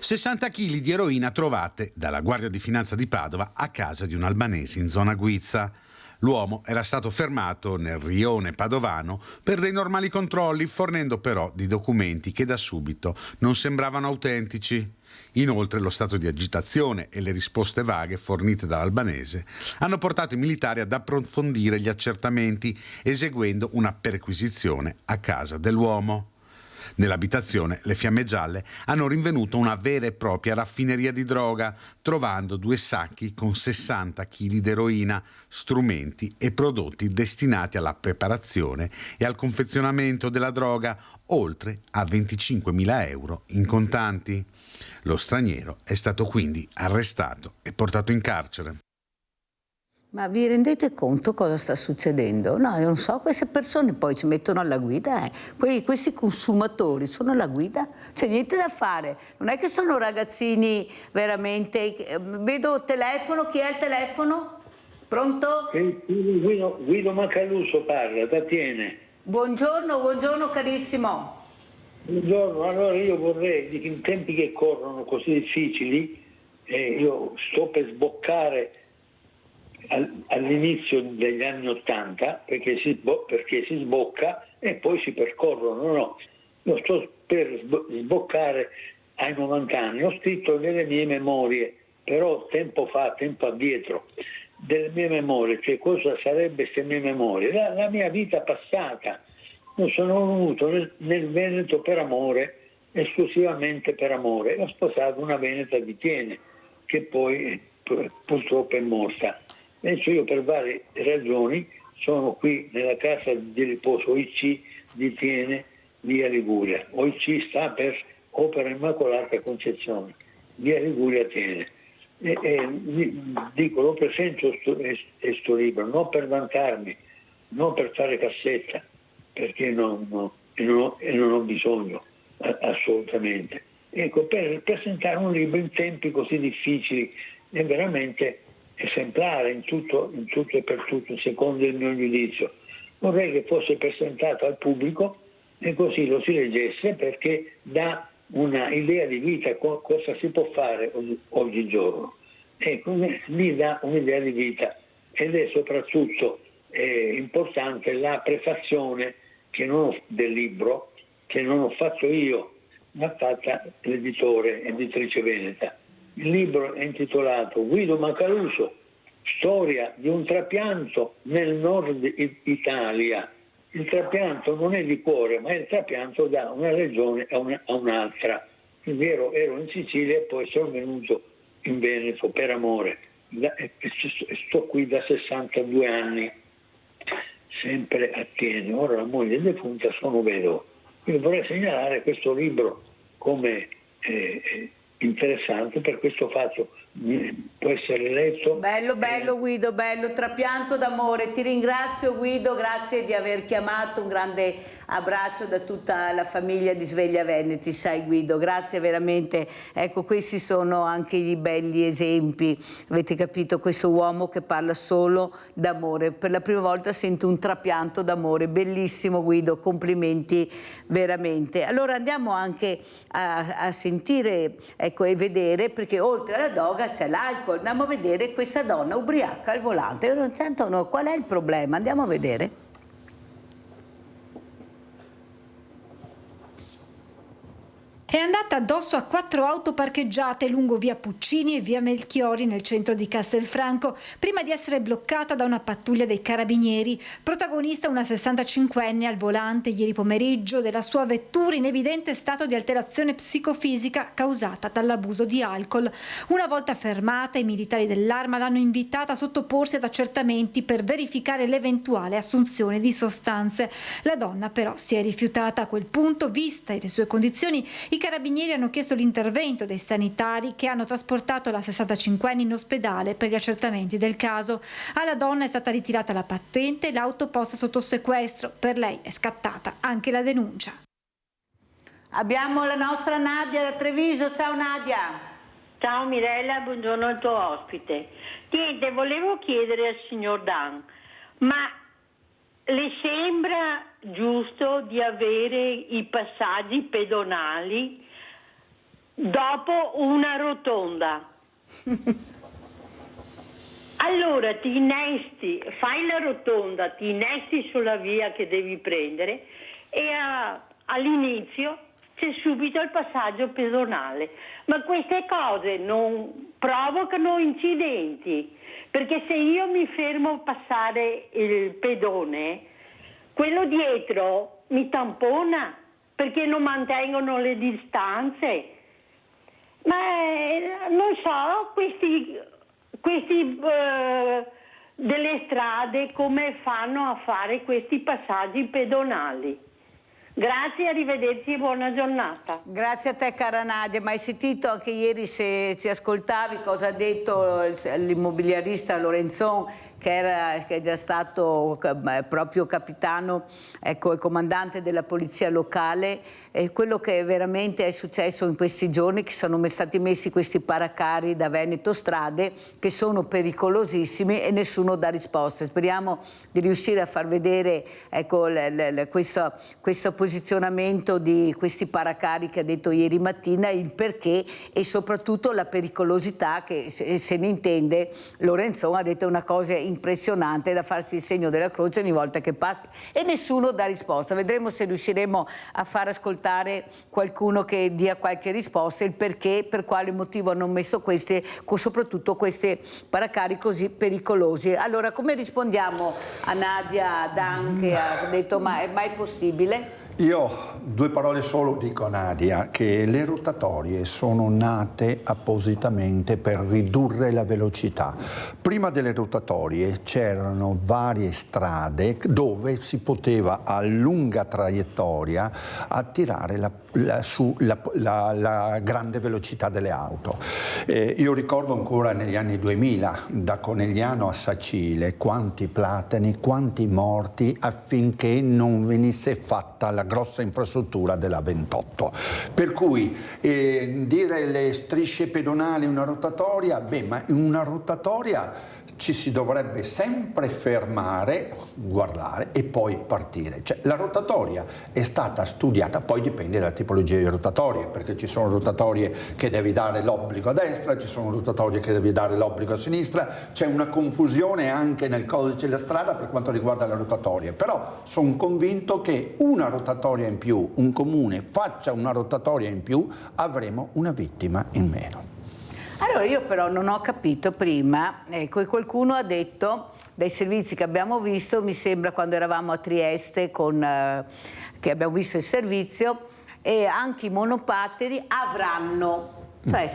60 kg di eroina trovate dalla Guardia di Finanza di Padova a casa di un albanese in zona Guizza. L'uomo era stato fermato nel rione padovano per dei normali controlli, fornendo però di documenti che da subito non sembravano autentici. Inoltre lo stato di agitazione e le risposte vaghe fornite dall'albanese hanno portato i militari ad approfondire gli accertamenti, eseguendo una perquisizione a casa dell'uomo. Nell'abitazione le Fiamme Gialle hanno rinvenuto una vera e propria raffineria di droga, trovando 2 sacchi con 60 kg di eroina, strumenti e prodotti destinati alla preparazione e al confezionamento della droga, oltre a 25.000 euro in contanti. Lo straniero è stato quindi arrestato e portato in carcere. Ma vi rendete conto cosa sta succedendo? No, io non so, queste persone poi ci mettono alla guida, questi consumatori sono alla guida, c'è niente da fare, non è che sono ragazzini veramente... Vedo telefono, chi è il telefono? Pronto? Guido Macaluso parla, da Tiene. Buongiorno carissimo. Buongiorno, allora io vorrei, in tempi che corrono così difficili, io sto per sboccare all'inizio degli anni '80 perché si sbocca e poi si percorrono. No, io sto per sboccare ai 90 anni. Ho scritto delle mie memorie, però tempo addietro, delle mie memorie, che cosa sarebbe queste mie memorie? La mia vita passata. Io sono venuto nel Veneto per amore, esclusivamente per amore. Ho sposato una veneta di Tiene, che poi purtroppo è morta. Adesso io per varie ragioni sono qui nella casa di riposo OIC di Tiene, via Liguria. OIC sta per Opera Immacolata Concezione, via Liguria Tiene. Dico, lo presento questo libro, non per vantarmi, non per fare cassetta, perché non ho bisogno, assolutamente. Ecco, per presentare un libro in tempi così difficili è veramente esemplare in tutto e per tutto, secondo il mio giudizio. Vorrei che fosse presentato al pubblico e così lo si leggesse, perché dà una idea di vita, cosa si può fare oggigiorno. Ecco, lì dà un'idea di vita, ed è soprattutto importante la prefazione del libro, che non ho fatto io, ma fatta l'editore, editrice veneta. Il libro è intitolato Guido Macaluso, storia di un trapianto nel nord Italia. Il trapianto non è di cuore, ma è il trapianto da una regione a un'altra. Quindi ero in Sicilia e poi sono venuto in Veneto per amore. Sto qui da 62 anni, sempre a Tiene. Ora la moglie è defunta, sono vedovo. Quindi vorrei segnalare questo libro come interessante per questo fatto. Può essere letto. Bello Guido, bello, trapianto d'amore. Ti ringrazio Guido, grazie di aver chiamato, un grande abbraccio da tutta la famiglia di Sveglia Veneti, sai Guido, grazie veramente. Ecco, questi sono anche i belli esempi, avete capito, questo uomo che parla solo d'amore. Per la prima volta sento un trapianto d'amore, bellissimo Guido, complimenti veramente. Allora andiamo anche a sentire, ecco, e vedere, perché oltre alla droga c'è l'alcol. Andiamo a vedere questa donna ubriaca al volante. Io non sento, no, qual è il problema? Andiamo a vedere. È andata addosso a 4 auto parcheggiate lungo via Puccini e via Melchiori nel centro di Castelfranco, prima di essere bloccata da una pattuglia dei carabinieri. Protagonista una 65enne al volante ieri pomeriggio della sua vettura in evidente stato di alterazione psicofisica causata dall'abuso di alcol. Una volta fermata, i militari dell'Arma l'hanno invitata a sottoporsi ad accertamenti per verificare l'eventuale assunzione di sostanze. La donna però si è rifiutata. A quel punto, vista le sue condizioni, i carabinieri hanno chiesto l'intervento dei sanitari che hanno trasportato la 65enne in ospedale per gli accertamenti del caso. Alla donna è stata ritirata la patente e l'auto posta sotto sequestro. Per lei è scattata anche la denuncia. Abbiamo la nostra Nadia da Treviso. Ciao Nadia. Ciao Mirella, buongiorno al tuo ospite. Niente, volevo chiedere al signor Dan, ma le sembra giusto di avere i passaggi pedonali dopo una rotonda. Allora ti innesti, fai la rotonda, ti innesti sulla via che devi prendere e all'inizio c'è subito il passaggio pedonale. Ma queste cose non provocano incidenti, perché se io mi fermo a passare il pedone, quello dietro mi tampona perché non mantengono le distanze. Ma non so, questi delle strade come fanno a fare questi passaggi pedonali. Grazie, arrivederci e buona giornata. Grazie a te cara Nadia, ma hai sentito anche ieri, se ci ascoltavi, cosa ha detto l'immobiliarista Lorenzon, che è già stato proprio capitano, ecco, il comandante della polizia locale, e quello che veramente è successo in questi giorni, che sono stati messi questi paracari da Veneto Strade che sono pericolosissimi e nessuno dà risposte. Speriamo di riuscire a far vedere, ecco, questo posizionamento di questi paracari che ha detto ieri mattina, il perché e soprattutto la pericolosità, che se ne intende Lorenzon ha detto una cosa impressionante, da farsi il segno della croce ogni volta che passi, e nessuno dà risposta. Vedremo se riusciremo a far ascoltare qualcuno che dia qualche risposta, il perché, per quale motivo hanno messo soprattutto questi paracari così pericolosi. Allora, come rispondiamo a Nadia Dan, che ha detto ma è mai possibile? Io due parole solo dico a Nadia, che le rotatorie sono nate appositamente per ridurre la velocità. Prima delle rotatorie c'erano varie strade dove si poteva a lunga traiettoria attirare la grande velocità delle auto. Io ricordo ancora negli anni 2000, da Conegliano a Sacile, quanti platani, quanti morti affinché non venisse fatta la grossa infrastruttura della 28. Per cui dire le strisce pedonali, una rotatoria, ma in una rotatoria ci si dovrebbe sempre fermare, guardare e poi partire. Cioè, la rotatoria è stata studiata, poi dipende dalla tipologia di rotatorie, perché ci sono rotatorie che devi dare l'obbligo a destra, ci sono rotatorie che devi dare l'obbligo a sinistra, c'è una confusione anche nel codice della strada per quanto riguarda le rotatorie, però sono convinto che una rotatoria in più, un comune faccia una rotatoria in più, avremo una vittima in meno. Allora io però non ho capito prima, ecco, qualcuno ha detto, dai servizi che abbiamo visto, mi sembra quando eravamo a Trieste che abbiamo visto il servizio, e anche i monopattini avranno, cioè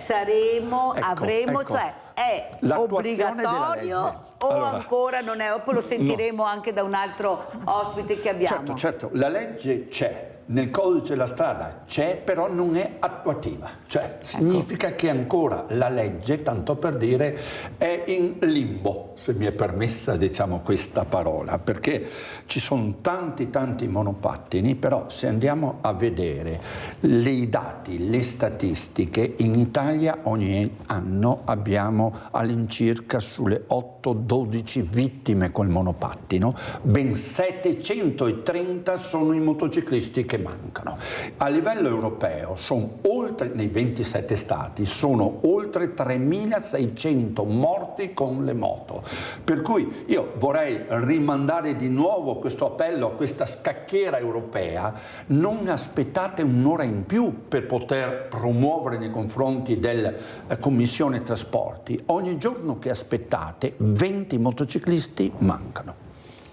avremo, cioè è obbligatorio o allora, ancora non è? Poi lo sentiremo anche da un altro ospite che abbiamo. Certo, la legge c'è. Nel codice della strada c'è, però non è attuativa, cioè significa che ancora la legge, tanto per dire, è in limbo, se mi è permessa diciamo questa parola, perché ci sono tanti monopattini, però se andiamo a vedere i dati, le statistiche, in Italia ogni anno abbiamo all'incirca sulle 8-12 vittime col monopattino, ben 730 sono i motociclisti che mancano. A livello europeo sono oltre, nei 27 stati, sono oltre 3.600 morti con le moto. Per cui io vorrei rimandare di nuovo questo appello a questa scacchiera europea: non aspettate un'ora in più per poter promuovere nei confronti della Commissione Trasporti. Ogni giorno che aspettate 20 motociclisti mancano.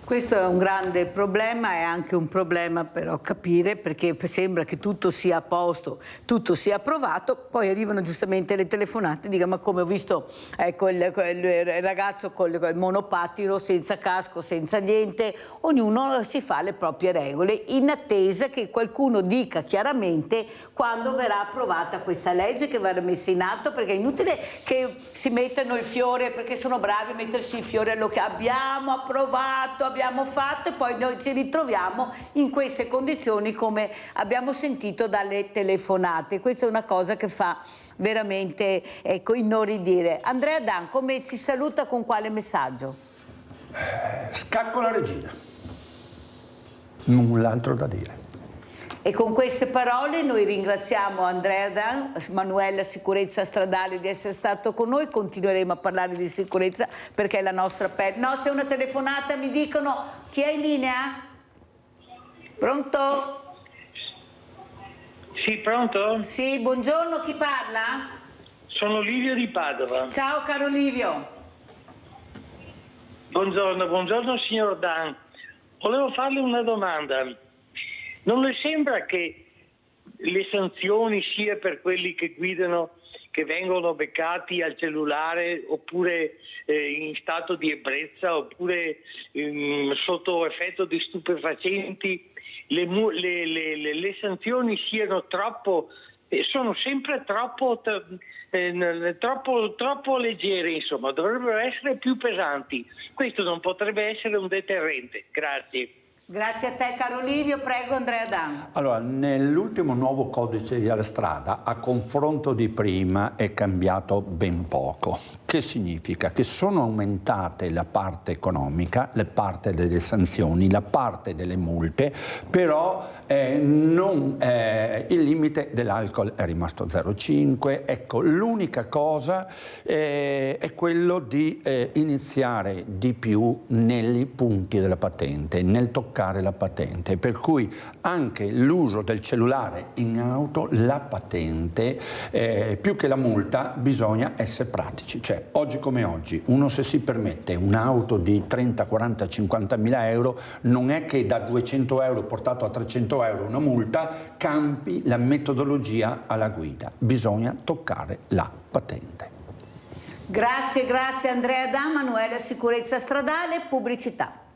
Questo è un grande problema, è anche un problema però capire, perché sembra che tutto sia a posto, tutto sia approvato, poi arrivano giustamente le telefonate e dicono: ma come ho visto, ecco, il ragazzo col monopattino, senza casco, senza niente, ognuno si fa le proprie regole in attesa che qualcuno dica chiaramente quando verrà approvata questa legge, che verrà messa in atto, perché è inutile che si mettano il fiore, perché sono bravi a mettersi il fiore all'occhio. Abbiamo approvato, abbiamo fatto, e poi noi ci ritroviamo in queste condizioni, come abbiamo sentito dalle telefonate. Questa è una cosa che fa veramente, ecco, inorridire. Andrea Dan, come ci saluta, con quale messaggio? Scacco la regina, null'altro da dire. E con queste parole noi ringraziamo Andrea Dan, Manuela Sicurezza Stradale, di essere stato con noi. Continueremo a parlare di sicurezza perché è la nostra pelle. No, c'è una telefonata, mi dicono. Chi è in linea? Pronto? Sì, pronto? Sì, buongiorno, chi parla? Sono Livio di Padova. Ciao caro Livio. Buongiorno signor Dan. Volevo farle una domanda. Non le sembra che le sanzioni sia per quelli che guidano, che vengono beccati al cellulare oppure in stato di ebbrezza oppure sotto effetto di stupefacenti, le sanzioni siano sono sempre troppo leggere, insomma, dovrebbero essere più pesanti. Questo non potrebbe essere un deterrente. Grazie. Grazie a te caro Livio, prego Andrea Dan. Allora, nell'ultimo nuovo codice della strada, a confronto di prima, è cambiato ben poco. Che significa? Che sono aumentate la parte economica, la parte delle sanzioni, la parte delle multe, però il limite dell'alcol è rimasto 0,5. Ecco, l'unica cosa è quello di iniziare di più nei punti della patente, nel toccare la patente, per cui anche l'uso del cellulare in auto, la patente, più che la multa, bisogna essere pratici. Cioè, oggi come oggi, uno se si permette un'auto di 30, 40, 50 mila euro, non è che da 200 euro portato a 300 euro una multa cambi la metodologia alla guida. Bisogna toccare la patente. Grazie Andrea Dan, Manuela Sicurezza Stradale, pubblicità.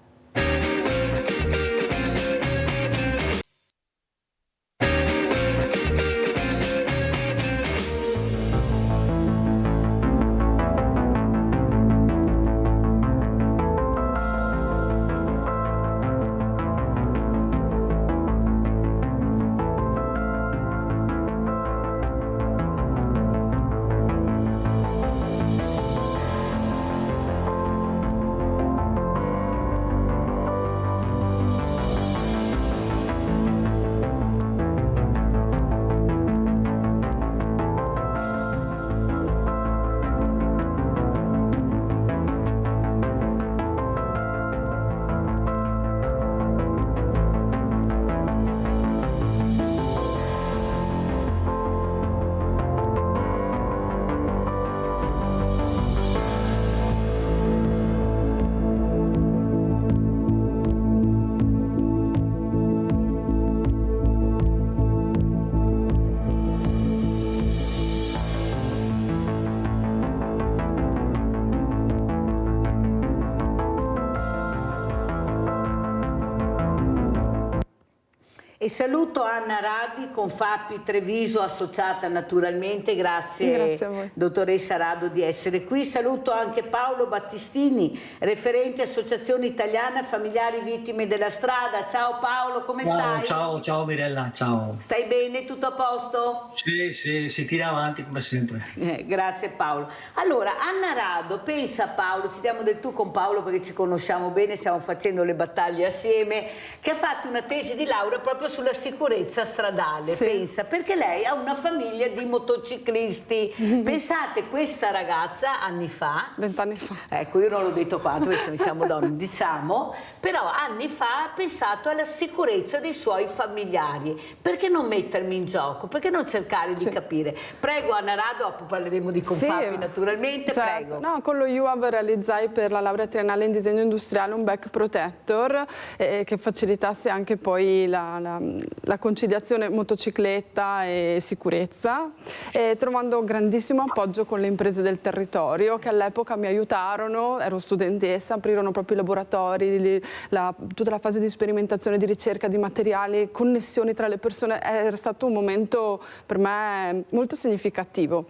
E saluto Anna Radi con Fapi Treviso, associata naturalmente, grazie a voi. Dottoressa Rado di essere qui. Saluto anche Paolo Battistini, referente Associazione Italiana Familiari Vittime della Strada. Ciao Paolo, come stai? Ciao Mirella, ciao. Stai bene? Tutto a posto? Sì, si tira avanti come sempre. Grazie Paolo. Allora, Anna Rado, pensa Paolo, ci diamo del tu con Paolo perché ci conosciamo bene, stiamo facendo le battaglie assieme, che ha fatto una tesi di laurea proprio sulla sicurezza stradale, sì. Pensa, perché lei ha una famiglia di motociclisti. Pensate, questa ragazza anni fa, 20 anni fa, ecco, io non l'ho detto quanto perché siamo donne, diciamo, però anni fa ha pensato alla sicurezza dei suoi familiari. Perché non mettermi in gioco? Perché non cercare di capire? Prego Anna Rado, dopo parleremo di Confapi naturalmente, certo. Prego. No, con lo UAV realizzai per la laurea triennale in disegno industriale un back protector che facilitasse anche poi la conciliazione motocicletta e sicurezza, trovando grandissimo appoggio con le imprese del territorio che all'epoca mi aiutarono, ero studentessa, aprirono proprio i laboratori, tutta la fase di sperimentazione, di ricerca di materiali, connessioni tra le persone. Era stato un momento per me molto significativo.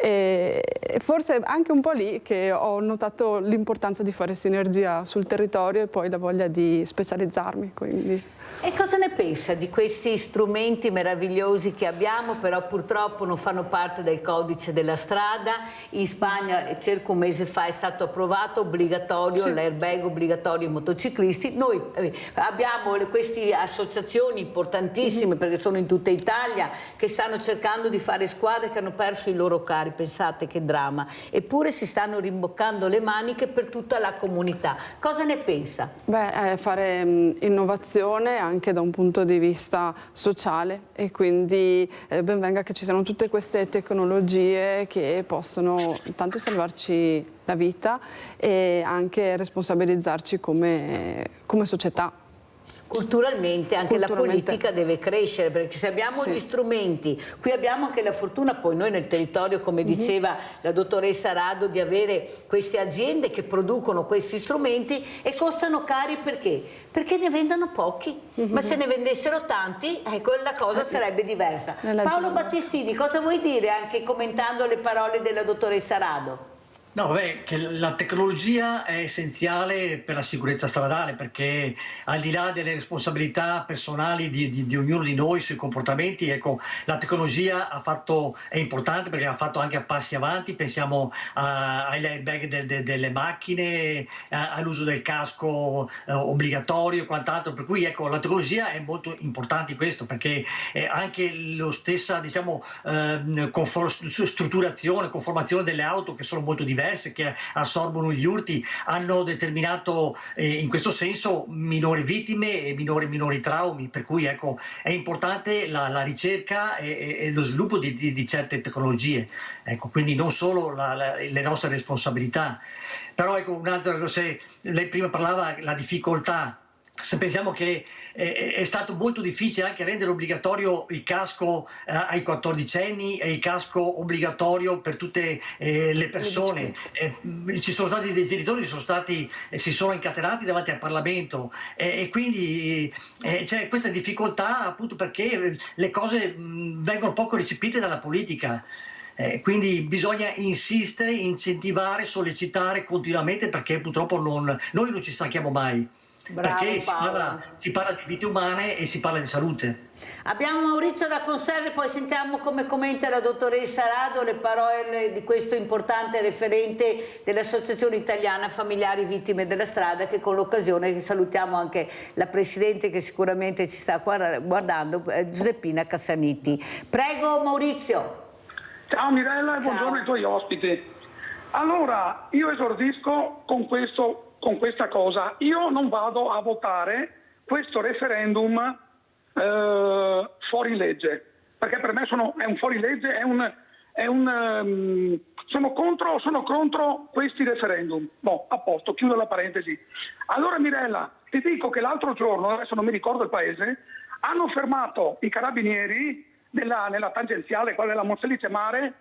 E forse anche un po' lì che ho notato l'importanza di fare sinergia sul territorio e poi la voglia di specializzarmi. Quindi. E cosa ne pensa di questi strumenti meravigliosi che abbiamo, però purtroppo non fanno parte del codice della strada? In Spagna circa un mese fa è stato approvato obbligatorio, sì, l'airbag obbligatorio ai motociclisti. Noi abbiamo queste associazioni importantissime, perché sono in tutta Italia, che stanno cercando di fare squadre che hanno perso i loro cari. Pensate che dramma. Eppure si stanno rimboccando le maniche per tutta la comunità. Cosa ne pensa? Beh, fare innovazione anche da un punto di vista sociale, e quindi ben venga che ci siano tutte queste tecnologie che possono intanto salvarci la vita e anche responsabilizzarci come società. Culturalmente anche la politica deve crescere, perché se abbiamo sì, gli strumenti, qui abbiamo anche la fortuna poi noi nel territorio, come diceva la dottoressa Rado, di avere queste aziende che producono questi strumenti e costano cari perché? Perché ne vendono pochi, ma se ne vendessero tanti, ecco, la cosa sarebbe diversa. Paolo Battistini, cosa vuoi dire anche commentando le parole della dottoressa Rado? No, vabbè, che la tecnologia è essenziale per la sicurezza stradale, perché al di là delle responsabilità personali di ognuno di noi sui comportamenti, ecco, la tecnologia è importante perché ha fatto anche passi avanti. Pensiamo agli airbag delle macchine, all'uso del casco obbligatorio e quant'altro, per cui ecco, la tecnologia è molto importante in questo, perché anche lo stessa, diciamo, strutturazione, conformazione delle auto, che sono molto diverse, che assorbono gli urti, hanno determinato in questo senso minori vittime e minori traumi, per cui ecco, è importante la ricerca e lo sviluppo di certe tecnologie, ecco, quindi non solo le nostre responsabilità. Però ecco, un'altra cosa, se lei prima parlava della difficoltà, se pensiamo che è stato molto difficile anche rendere obbligatorio il casco ai 14enni e il casco obbligatorio per tutte le persone. Ci sono stati dei genitori che si sono incatenati davanti al Parlamento e quindi c'è questa difficoltà appunto perché le cose vengono poco recepite dalla politica. Quindi bisogna insistere, incentivare, sollecitare continuamente, perché purtroppo noi non ci stanchiamo mai. Bravo, perché Paolo. si parla di vite umane e si parla di salute. Abbiamo Maurizio da Conserve, poi sentiamo come commenta la dottoressa Rado le parole di questo importante referente dell'Associazione Italiana Familiari Vittime della Strada, che con l'occasione salutiamo anche la Presidente che sicuramente ci sta guardando, Giuseppina Cassaniti. Prego Maurizio. Ciao Mirella e buongiorno ai tuoi ospiti. Allora, io esordisco con questa cosa. Io non vado a votare questo referendum fuori legge, perché per me è un fuori legge, sono contro questi referendum. No, a posto, chiudo la parentesi. Allora Mirella, ti dico che l'altro giorno, adesso non mi ricordo il paese, hanno fermato i carabinieri nella tangenziale, quella della Monselice Mare,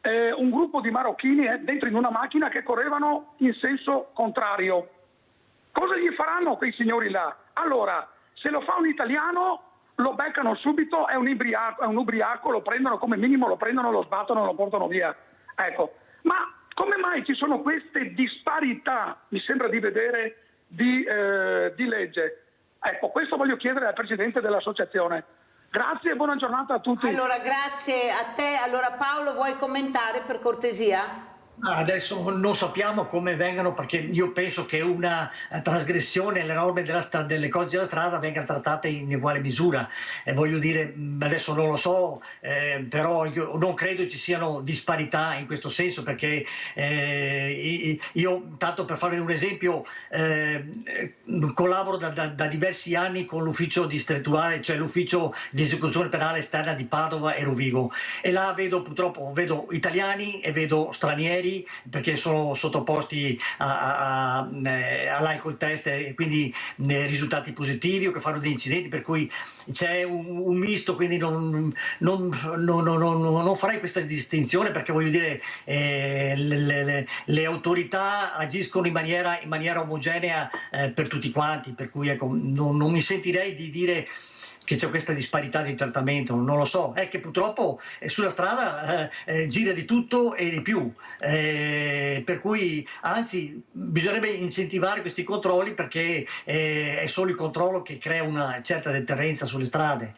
un gruppo di marocchini dentro in una macchina che correvano in senso contrario. Cosa gli faranno quei signori là? Allora, se lo fa un italiano lo beccano subito, è un ubriaco, lo prendono come minimo, lo sbattono, lo portano via. Ecco, ma come mai ci sono queste disparità, mi sembra di vedere, di legge? Ecco, questo voglio chiedere al Presidente dell'Associazione. Grazie e buona giornata a tutti. Allora, grazie a te. Allora Paolo, vuoi commentare per cortesia? Adesso non sappiamo come vengano, perché io penso che una trasgressione alle norme delle codici della strada venga trattata in uguale misura. Voglio dire, adesso non lo so, però io non credo ci siano disparità in questo senso, perché io, tanto per fare un esempio, collaboro da diversi anni con l'ufficio distrettuale, cioè l'ufficio di esecuzione penale esterna di Padova e Rovigo, e là purtroppo vedo italiani e vedo stranieri, perché sono sottoposti all'alcol test e quindi risultati positivi o che fanno degli incidenti, per cui c'è un misto, quindi non farei questa distinzione, perché voglio dire le autorità agiscono in maniera omogenea per tutti quanti, per cui ecco, non mi sentirei di dire che c'è questa disparità di trattamento, non lo so, è che purtroppo sulla strada gira di tutto e di più, per cui anzi bisognerebbe incentivare questi controlli, perché è solo il controllo che crea una certa deterrenza sulle strade.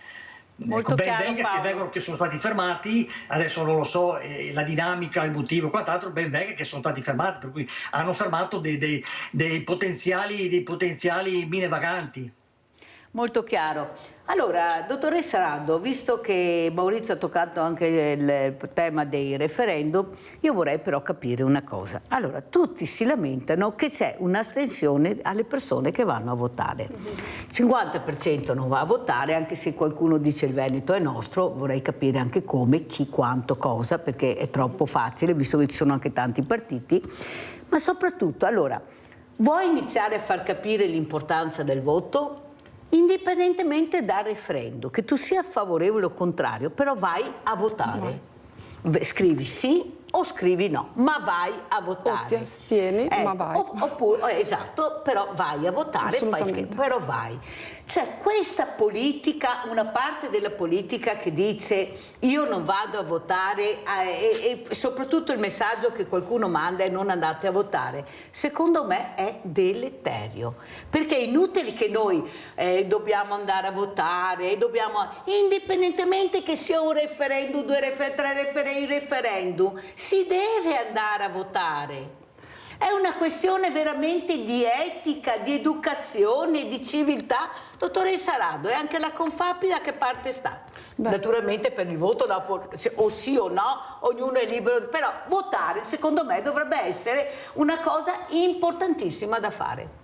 Molto chiaro, Paolo. Che sono stati fermati, adesso non lo so la dinamica, il motivo e quant'altro, ben venga che sono stati fermati, per cui hanno fermato dei potenziali mine vaganti. Molto chiaro. Allora, dottoressa Rado, visto che Maurizio ha toccato anche il tema dei referendum, io vorrei però capire una cosa. Allora, tutti si lamentano che c'è un'astensione alle persone che vanno a votare. Il 50% non va a votare, anche se qualcuno dice il Veneto è nostro, vorrei capire anche come, chi, quanto, cosa, perché è troppo facile, visto che ci sono anche tanti partiti. Ma soprattutto, allora, vuoi iniziare a far capire l'importanza del voto? Indipendentemente dal referendum, che tu sia favorevole o contrario, però vai a votare. Scrivi sì o scrivi no, ma vai a votare. O ti astieni, ma vai. Oppure, esatto, però vai a votare, fai schifo, però vai. C'è questa politica, una parte della politica che dice io non vado a votare e soprattutto il messaggio che qualcuno manda è non andate a votare. Secondo me è deleterio, perché è inutile che noi dobbiamo andare a votare, indipendentemente che sia un referendum, 2 referendum, 3 referendum, si deve andare a votare. È una questione veramente di etica, di educazione, di civiltà. Dottoressa Rado, e anche la Confapri da che parte sta? Naturalmente per il voto dopo, o sì o no, ognuno è libero, però votare secondo me dovrebbe essere una cosa importantissima da fare.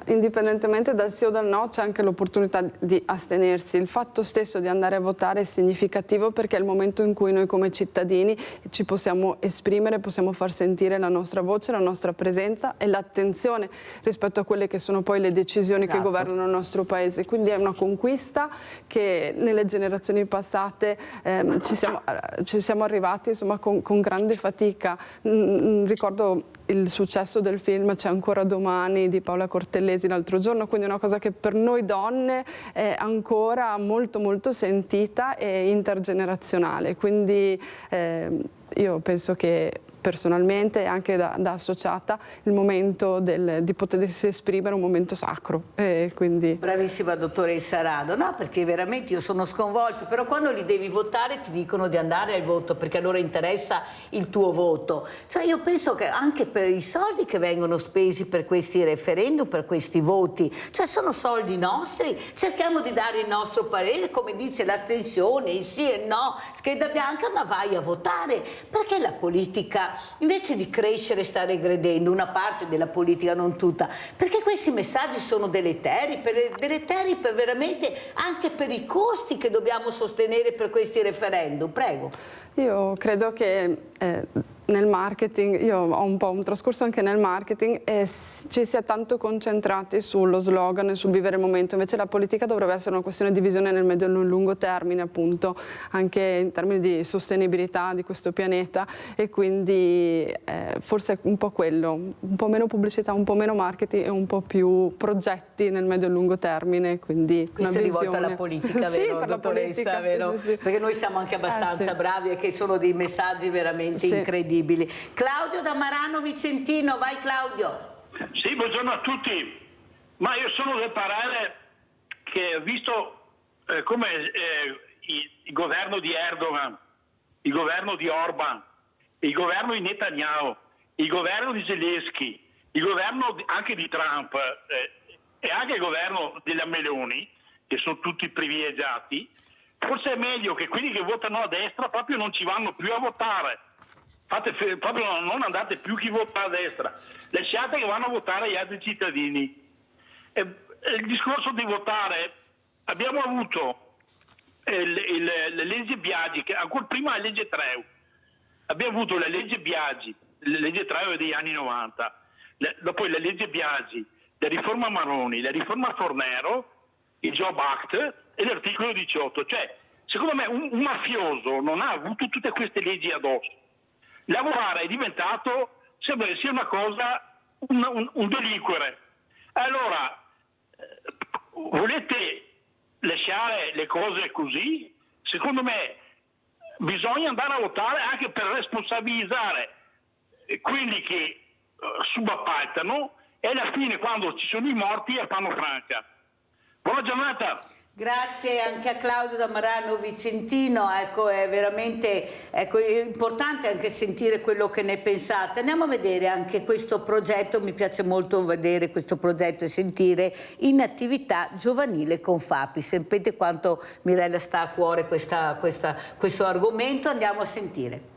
Indipendentemente dal sì o dal no c'è anche l'opportunità di astenersi. Il fatto stesso di andare a votare è significativo, perché è il momento in cui noi come cittadini ci possiamo esprimere, possiamo far sentire la nostra voce, la nostra presenza e l'attenzione rispetto a quelle che sono poi le decisioni che governano il nostro paese. Quindi è una conquista che nelle generazioni passate ci siamo arrivati, insomma, con grande fatica. Ricordo il successo del film C'è ancora domani di Paola Cortellesi l'altro giorno, quindi una cosa che per noi donne è ancora molto molto sentita e intergenerazionale, quindi io penso che personalmente e anche da associata il momento di potersi esprimere è un momento sacro. Quindi... Bravissima dottoressa Rado, no, perché veramente io sono sconvolta, però quando li devi votare ti dicono di andare al voto perché a loro interessa il tuo voto. Cioè io penso che anche per i soldi che vengono spesi per questi referendum, per questi voti, cioè sono soldi nostri, cerchiamo di dare il nostro parere, come dice l'astensione, il sì e il no, scheda bianca, ma vai a votare, perché la politica invece di crescere sta regredendo, una parte della politica, non tutta, perché questi messaggi sono deleteri per veramente anche per i costi che dobbiamo sostenere per questi referendum. Prego. Io credo che nel marketing, io ho un po' un trascorso anche nel marketing, e ci sia tanto concentrati sullo slogan e sul vivere il momento, invece la politica dovrebbe essere una questione di visione nel medio e nel lungo termine, appunto, anche in termini di sostenibilità di questo pianeta, e quindi forse un po' quello, un po' meno pubblicità, un po' meno marketing e un po' più progetti nel medio e lungo termine, quindi questo è rivolto alla politica, vero, sì, dottoressa? Vero? Sì. Perché noi siamo anche abbastanza bravi e che sono dei messaggi veramente incredibili. Claudio da Marano Vicentino, vai Claudio. Sì, buongiorno a tutti. Ma io sono del parere che, visto come il governo di Erdogan, il governo di Orban, il governo di Netanyahu, il governo di Zelensky, il governo anche di Trump e anche il governo della Meloni, che sono tutti privilegiati, forse è meglio che quelli che votano a destra proprio non ci vanno più a votare. Proprio non andate più chi vota a destra, lasciate che vanno a votare gli altri cittadini. Il discorso di votare, abbiamo avuto la legge Biagi, che ancora prima la legge Treu, abbiamo avuto la legge Biagi, la legge Treu è degli anni 90, dopo la legge Biagi, la riforma Maroni, la riforma Fornero, il Job Act e l'articolo 18. Cioè, secondo me un mafioso non ha avuto tutte queste leggi addosso. Lavorare è diventato, sembra che sia una cosa, un delinquere. Allora, volete lasciare le cose così. Secondo me bisogna andare a lottare anche per responsabilizzare quelli che subappaltano e alla fine, quando ci sono i morti, fanno franca. Buona giornata. Grazie anche a Claudio da Marano Vicentino, ecco, è veramente è importante anche sentire quello che ne pensate. Andiamo a vedere anche questo progetto, mi piace molto vedere questo progetto e sentire in attività giovanile Confapi. Sapete quanto Mirella sta a cuore questo argomento, andiamo a sentire.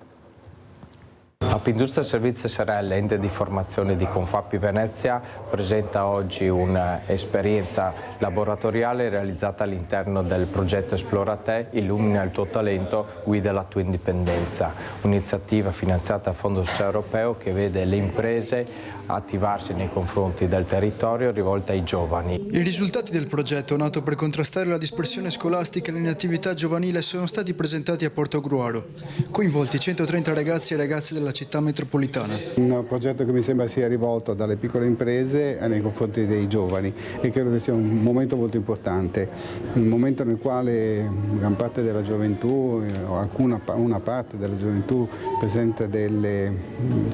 Appindustria Servizi SRL, ente di formazione di Confapi Venezia, presenta oggi un'esperienza laboratoriale realizzata all'interno del progetto Esplora Te, illumina il tuo talento, guida la tua indipendenza, un'iniziativa finanziata a Fondo Sociale Europeo che vede le imprese attivarsi nei confronti del territorio rivolta ai giovani. I risultati del progetto, nato per contrastare la dispersione scolastica e l'inattività giovanile, sono stati presentati a Portogruaro. Coinvolti 130 ragazzi e ragazze della città metropolitana. Un progetto che mi sembra sia rivolto dalle piccole imprese nei confronti dei giovani e credo che sia un momento molto importante, un momento nel quale gran parte della gioventù o una parte della gioventù presenta delle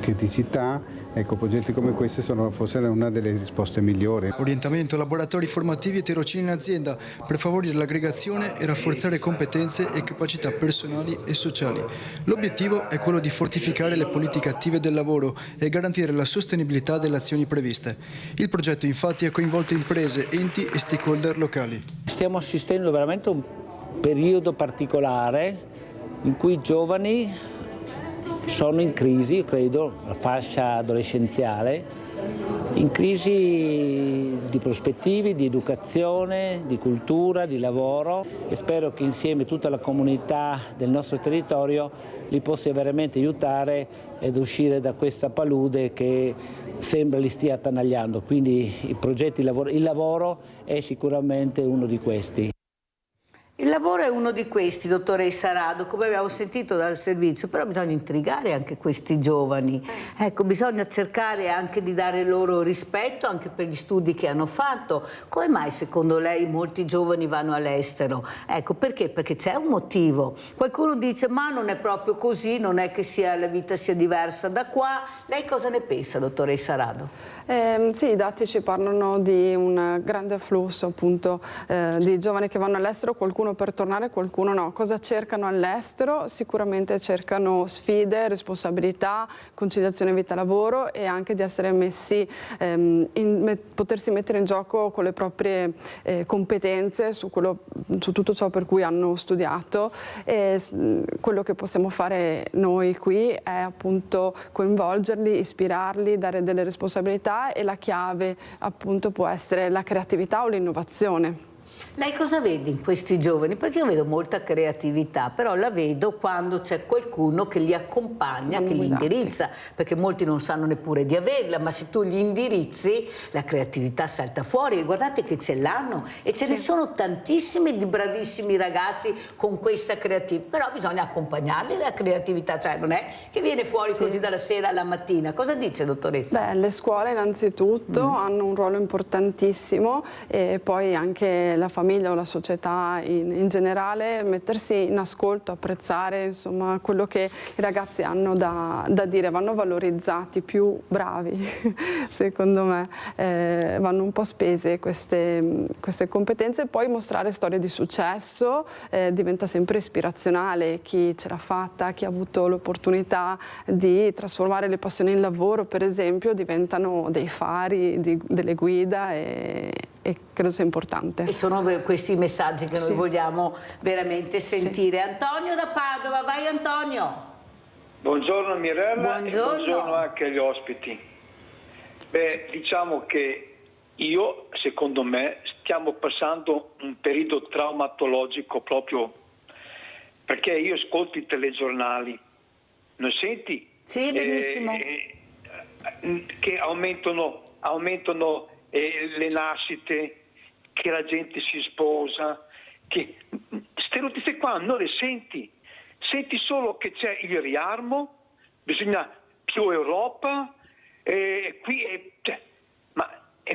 criticità. Ecco, progetti come questi sono forse una delle risposte migliori. Orientamento, laboratori formativi e tirocini in azienda per favorire l'aggregazione e rafforzare competenze e capacità personali e sociali. L'obiettivo è quello di fortificare le politiche attive del lavoro e garantire la sostenibilità delle azioni previste. Il progetto infatti ha coinvolto imprese, enti e stakeholder locali. Stiamo assistendo veramente a un periodo particolare in cui i giovani sono in crisi, credo, la fascia adolescenziale, in crisi di prospettive, di educazione, di cultura, di lavoro e spero che insieme tutta la comunità del nostro territorio li possa veramente aiutare ad uscire da questa palude che sembra li stia attanagliando. Quindi il lavoro è sicuramente uno di questi. Il lavoro è uno di questi, dottoressa Rado, come abbiamo sentito dal servizio, però bisogna intrigare anche questi giovani. Ecco, bisogna cercare anche di dare loro rispetto anche per gli studi che hanno fatto. Come mai secondo lei molti giovani vanno all'estero? Ecco, perché? Perché c'è un motivo. Qualcuno dice ma non è proprio così, non è che la vita sia diversa da qua. Lei cosa ne pensa, dottoressa Rado? Sì, i dati ci parlano di un grande afflusso appunto di giovani che vanno all'estero, qualcuno per tornare, qualcuno no. Cosa cercano all'estero? Sicuramente cercano sfide, responsabilità, conciliazione vita-lavoro e anche di essere messi, potersi mettere in gioco con le proprie competenze su tutto ciò per cui hanno studiato. E quello che possiamo fare noi qui è appunto coinvolgerli, ispirarli, dare delle responsabilità e la chiave appunto può essere la creatività o l'innovazione. Lei cosa vede in questi giovani? Perché io vedo molta creatività, però la vedo quando c'è qualcuno che li accompagna, che li indirizza, perché molti non sanno neppure di averla, ma se tu li indirizzi la creatività salta fuori e guardate che ce l'hanno e ce ne sono tantissimi di bravissimi ragazzi con questa creatività, però bisogna accompagnarli la creatività, cioè non è che viene fuori così dalla sera alla mattina. Cosa dice, dottoressa? Beh, le scuole innanzitutto hanno un ruolo importantissimo e poi anche la famiglia o la società in generale, mettersi in ascolto, apprezzare insomma quello che i ragazzi hanno da dire, vanno valorizzati, più bravi secondo me, vanno un po' spese queste competenze, poi mostrare storie di successo diventa sempre ispirazionale, chi ce l'ha fatta, chi ha avuto l'opportunità di trasformare le passioni in lavoro per esempio, diventano dei fari, delle guida e credo sia importante. E sono questi messaggi che noi vogliamo veramente sentire. Antonio da Padova, vai Antonio. Buongiorno Mirella. Buongiorno. E buongiorno anche agli ospiti. Beh, diciamo che secondo me, stiamo passando un periodo traumatologico proprio perché io ascolto i telegiornali, non senti? Sì, benissimo. Che aumentano le nascite, che la gente si sposa, che queste notizie qua non le senti solo che c'è il riarmo, bisogna più Europa e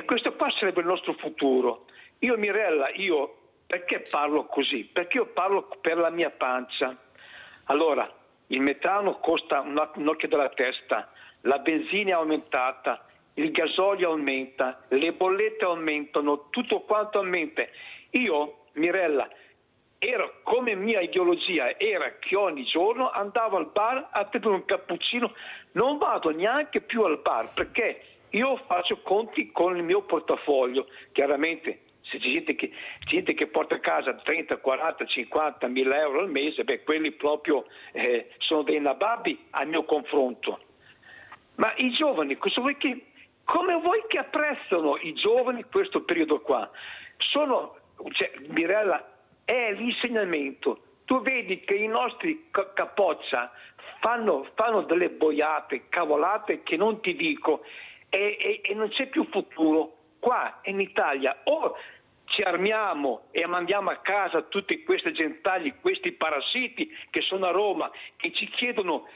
questo qua sarebbe il nostro futuro. Mirella, perché parlo così? Perché io parlo per la mia pancia. Allora, il metano costa un occhio della testa, la benzina è aumentata, il gasolio aumenta, le bollette aumentano, tutto quanto aumenta. Io, Mirella, era come mia ideologia, era che ogni giorno andavo al bar a bere un cappuccino, non vado neanche più al bar perché io faccio conti con il mio portafoglio, chiaramente. Se c'è gente che porta a casa 30, 40, 50 mila euro al mese, quelli proprio sono dei nababbi al mio confronto. Ma i giovani, come vuoi che apprezzano i giovani questo periodo qua? Mirella, è l'insegnamento. Tu vedi che i nostri capoccia fanno delle boiate, cavolate che non ti dico, e non c'è più futuro. Qua in Italia o ci armiamo e mandiamo a casa tutti questi gentagli, questi parassiti che sono a Roma, che ci chiedono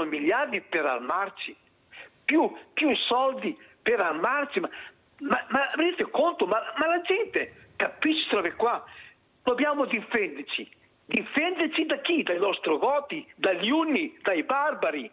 miliardi per armarci, più soldi per armarci, ma rendete conto, ma la gente capisce trove qua, dobbiamo difenderci da chi? Dai nostri voti, dagli unni, dai barbari.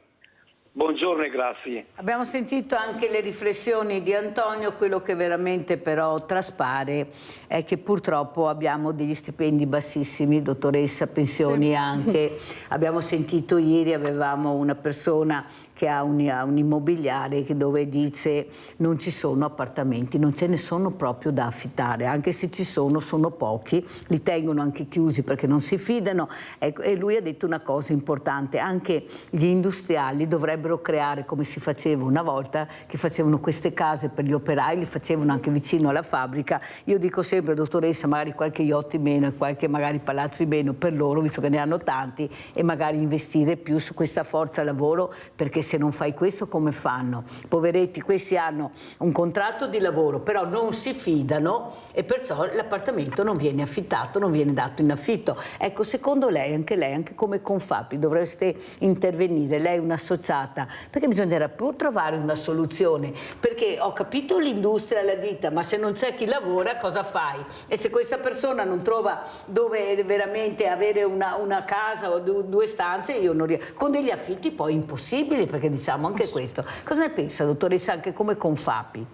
Buongiorno e grazie. Abbiamo sentito anche le riflessioni di Antonio, quello che veramente però traspare è che purtroppo abbiamo degli stipendi bassissimi, dottoressa, pensioni anche. Abbiamo sentito ieri, avevamo una persona che ha un immobiliare dove dice non ci sono appartamenti, non ce ne sono proprio da affittare, anche se ci sono pochi, li tengono anche chiusi perché non si fidano. E lui ha detto una cosa importante, anche gli industriali dovrebbero creare, come si faceva una volta, che facevano queste case per gli operai, li facevano anche vicino alla fabbrica. Io dico sempre, dottoressa, magari qualche yacht in meno e qualche magari palazzo in meno per loro, visto che ne hanno tanti, e magari investire più su questa forza lavoro, perché se non fai questo come fanno? Poveretti, questi hanno un contratto di lavoro, però non si fidano e perciò l'appartamento non viene affittato, non viene dato in affitto. Ecco, secondo lei, anche come Confapi, dovreste intervenire, lei è un'associata, perché bisognerà pur trovare una soluzione, perché ho capito l'industria, la ditta, ma se non c'è chi lavora cosa fai? E se questa persona non trova dove veramente avere una casa o due stanze, io non riesco, con degli affitti poi impossibili, perché diciamo anche questo. Cosa ne pensa, dottoressa, anche come Confapi?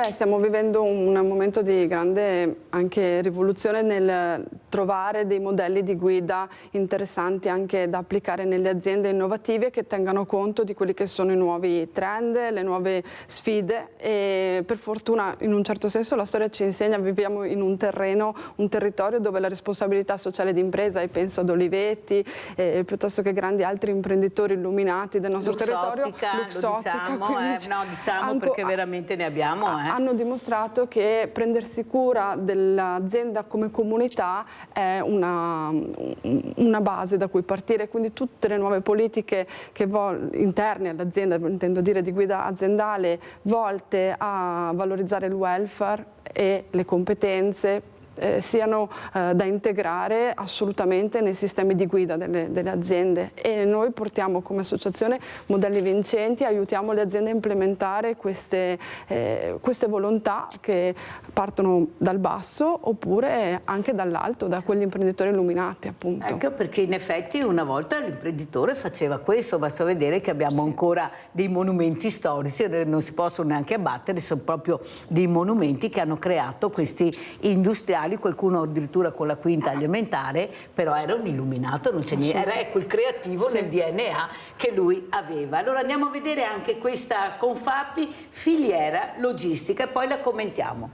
Stiamo vivendo un momento di grande anche rivoluzione nel trovare dei modelli di guida interessanti anche da applicare nelle aziende innovative che tengano conto di quelli che sono i nuovi trend, le nuove sfide, e per fortuna in un certo senso la storia ci insegna, viviamo in un territorio dove la responsabilità sociale d'impresa, e penso ad Olivetti piuttosto che grandi altri imprenditori illuminati del nostro territorio, diciamo perché veramente ne abbiamo. Hanno dimostrato che prendersi cura dell'azienda come comunità è una base da cui partire, quindi tutte le nuove politiche interne all'azienda, intendo dire di guida aziendale, volte a valorizzare il welfare e le competenze siano da integrare assolutamente nei sistemi di guida delle aziende, e noi portiamo come associazione modelli vincenti, aiutiamo le aziende a implementare queste volontà che partono dal basso oppure anche dall'alto, da quegli imprenditori illuminati, appunto. Ecco perché in effetti una volta l'imprenditore faceva questo, basta vedere che abbiamo ancora dei monumenti storici, non si possono neanche abbattere, sono proprio dei monumenti che hanno creato questi industriali, qualcuno addirittura con la quinta elementare, però era un illuminato, non c'è niente, era ecco il creativo nel DNA che lui aveva. Allora andiamo a vedere anche questa Confapi, filiera logistica, e poi la commentiamo.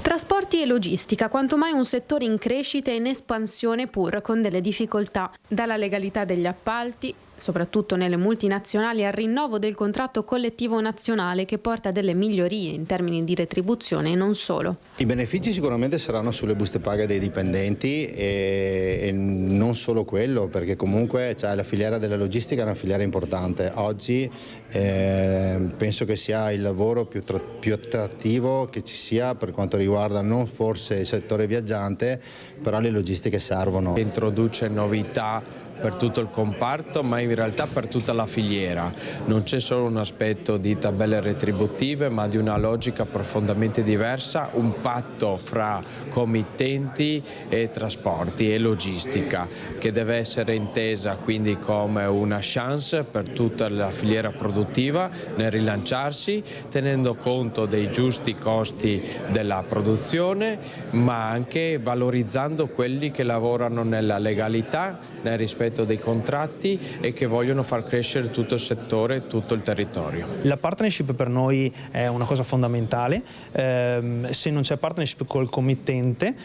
Trasporti e logistica, quanto mai un settore in crescita e in espansione pur con delle difficoltà, dalla legalità degli appalti, soprattutto nelle multinazionali, al rinnovo del contratto collettivo nazionale che porta delle migliorie in termini di retribuzione e non solo. I benefici sicuramente saranno sulle buste paga dei dipendenti e non solo quello, perché comunque la filiera della logistica è una filiera importante. Oggi penso che sia il lavoro più attrattivo che ci sia per quanto riguarda non forse il settore viaggiante, però le logistiche servono. Introduce novità per tutto il comparto, ma in realtà per tutta la filiera. Non c'è solo un aspetto di tabelle retributive, ma di una logica profondamente diversa, un patto fra committenti e trasporti e logistica, che deve essere intesa quindi come una chance per tutta la filiera produttiva nel rilanciarsi, tenendo conto dei giusti costi della produzione, ma anche valorizzando quelli che lavorano nella legalità, nel rispetto dei contratti e che vogliono far crescere tutto il settore, tutto il territorio. La partnership per noi è una cosa fondamentale. Se non c'è partnership col committente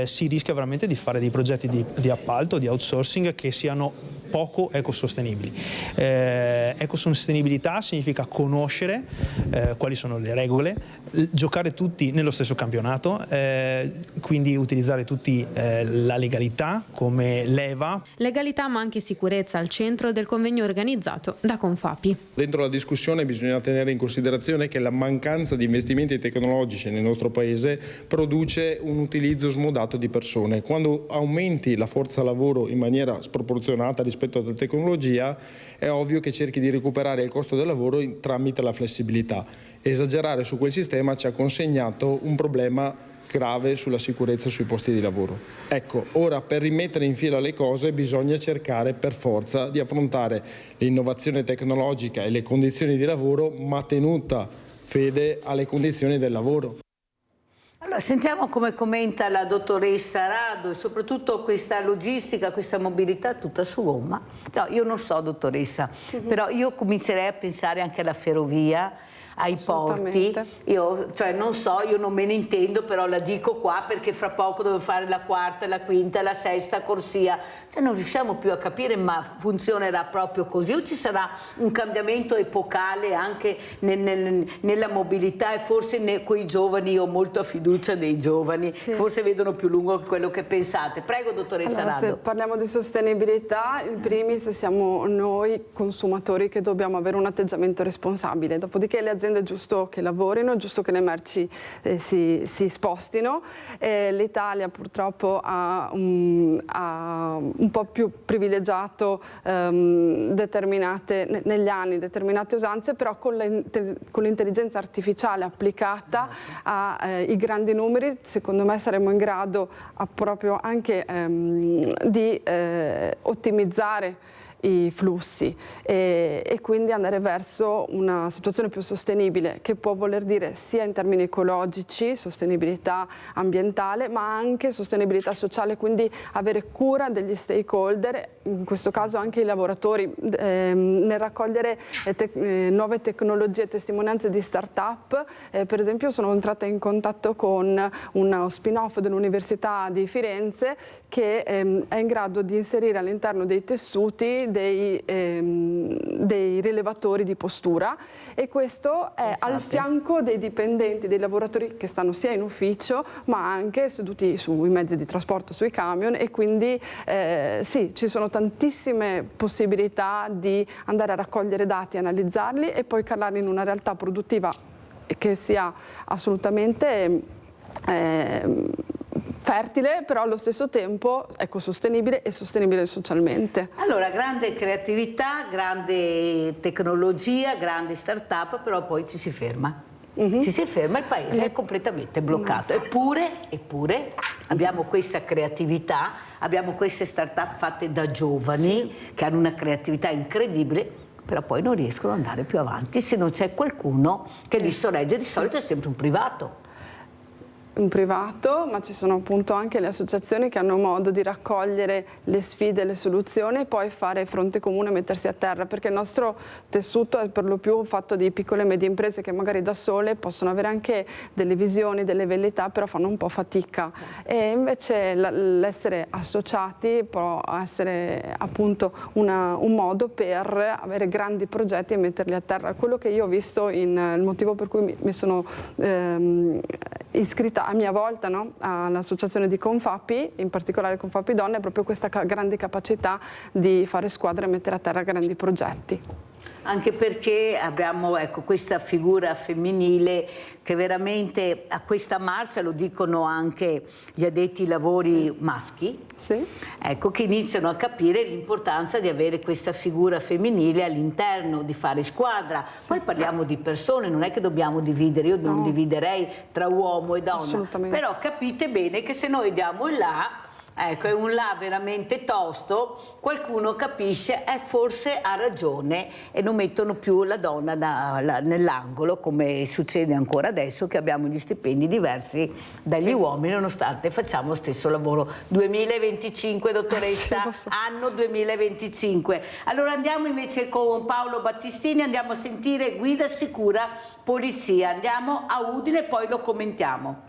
si rischia veramente di fare dei progetti di appalto, di outsourcing che siano poco ecosostenibili. Ecosostenibilità significa conoscere quali sono le regole, giocare tutti nello stesso campionato, quindi utilizzare tutti la legalità come leva. Legalità ma anche sicurezza al centro del convegno organizzato da Confapi. Dentro la discussione bisogna tenere in considerazione che la mancanza di investimenti tecnologici nel nostro paese produce un utilizzo smodato di persone. Quando aumenti la forza lavoro in maniera sproporzionata rispetto alla tecnologia, è ovvio che cerchi di recuperare il costo del lavoro tramite la flessibilità. Esagerare su quel sistema ci ha consegnato un problema grave sulla sicurezza sui posti di lavoro. Ecco, ora per rimettere in fila le cose bisogna cercare per forza di affrontare l'innovazione tecnologica e le condizioni di lavoro, ma tenuta fede alle condizioni del lavoro. Allora, sentiamo come commenta la dottoressa Rado e soprattutto questa logistica, questa mobilità tutta su gomma. No, io non so, dottoressa, però io comincerei a pensare anche alla ferrovia, ai porti. Io non so, io non me ne intendo, però la dico qua perché fra poco devo fare la quarta, la quinta, la sesta corsia. Non riusciamo più a capire, ma funzionerà proprio così o ci sarà un cambiamento epocale anche nella mobilità e forse con i giovani, io ho molta fiducia nei giovani, forse vedono più lungo quello che pensate. Prego, dottoressa Rado. Se parliamo di sostenibilità, in primis siamo noi consumatori che dobbiamo avere un atteggiamento responsabile, dopodiché le aziende è giusto che lavorino, è giusto che le merci si spostino. L'Italia purtroppo ha un po' più privilegiato negli anni determinate usanze, però con l'intelligenza artificiale applicata ai grandi numeri, secondo me saremo in grado proprio anche di ottimizzare i flussi e quindi andare verso una situazione più sostenibile, che può voler dire sia in termini ecologici, sostenibilità ambientale, ma anche sostenibilità sociale, quindi avere cura degli stakeholder, in questo caso anche i lavoratori, nel raccogliere nuove tecnologie e testimonianze di start-up. Per esempio sono entrata in contatto con uno spin-off dell'Università di Firenze che è in grado di inserire all'interno dei tessuti dei rilevatori di postura, e questo è al fianco dei dipendenti, dei lavoratori che stanno sia in ufficio ma anche seduti sui mezzi di trasporto, sui camion, e quindi sì, ci sono tantissime possibilità di andare a raccogliere dati, analizzarli e poi calarli in una realtà produttiva che sia assolutamente fertile, però allo stesso tempo ecosostenibile e sostenibile socialmente. Allora, grande creatività, grande tecnologia, grandi start-up, però poi ci si ferma. Ci si ferma, il paese è completamente bloccato. Eppure abbiamo questa creatività, abbiamo queste start-up fatte da giovani che hanno una creatività incredibile, però poi non riescono ad andare più avanti se non c'è qualcuno che li sorregge. Di solito è sempre un privato. Un privato, ma ci sono appunto anche le associazioni che hanno modo di raccogliere le sfide e le soluzioni e poi fare fronte comune e mettersi a terra, perché il nostro tessuto è per lo più fatto di piccole e medie imprese che magari da sole possono avere anche delle visioni, delle velleità, però fanno un po' fatica. E invece l'essere associati può essere appunto un modo per avere grandi progetti e metterli a terra. Quello che io ho visto, il motivo per cui mi sono iscritta a mia volta, no, all'associazione di Confapi, in particolare Confapi Donne, è proprio questa grande capacità di fare squadra e mettere a terra grandi progetti. Anche perché abbiamo questa figura femminile che veramente a questa marcia, lo dicono anche gli addetti ai lavori maschi, che iniziano a capire l'importanza di avere questa figura femminile all'interno, di fare squadra. Poi parliamo di persone, non è che dobbiamo dividere, io non dividerei tra uomo e donna, però capite bene che se noi diamo il là, è un là veramente tosto, qualcuno capisce e forse ha ragione e non mettono più la donna nell'angolo, come succede ancora adesso che abbiamo gli stipendi diversi dagli uomini nonostante facciamo lo stesso lavoro. 2025 dottoressa, anno 2025. Allora andiamo invece con Paolo Battistini, andiamo a sentire Guida Sicura Polizia, andiamo a Udine e poi lo commentiamo.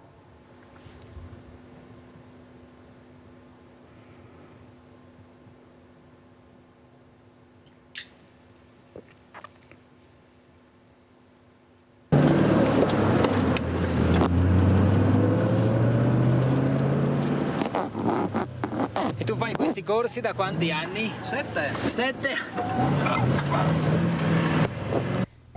E tu fai questi corsi da quanti anni? 7.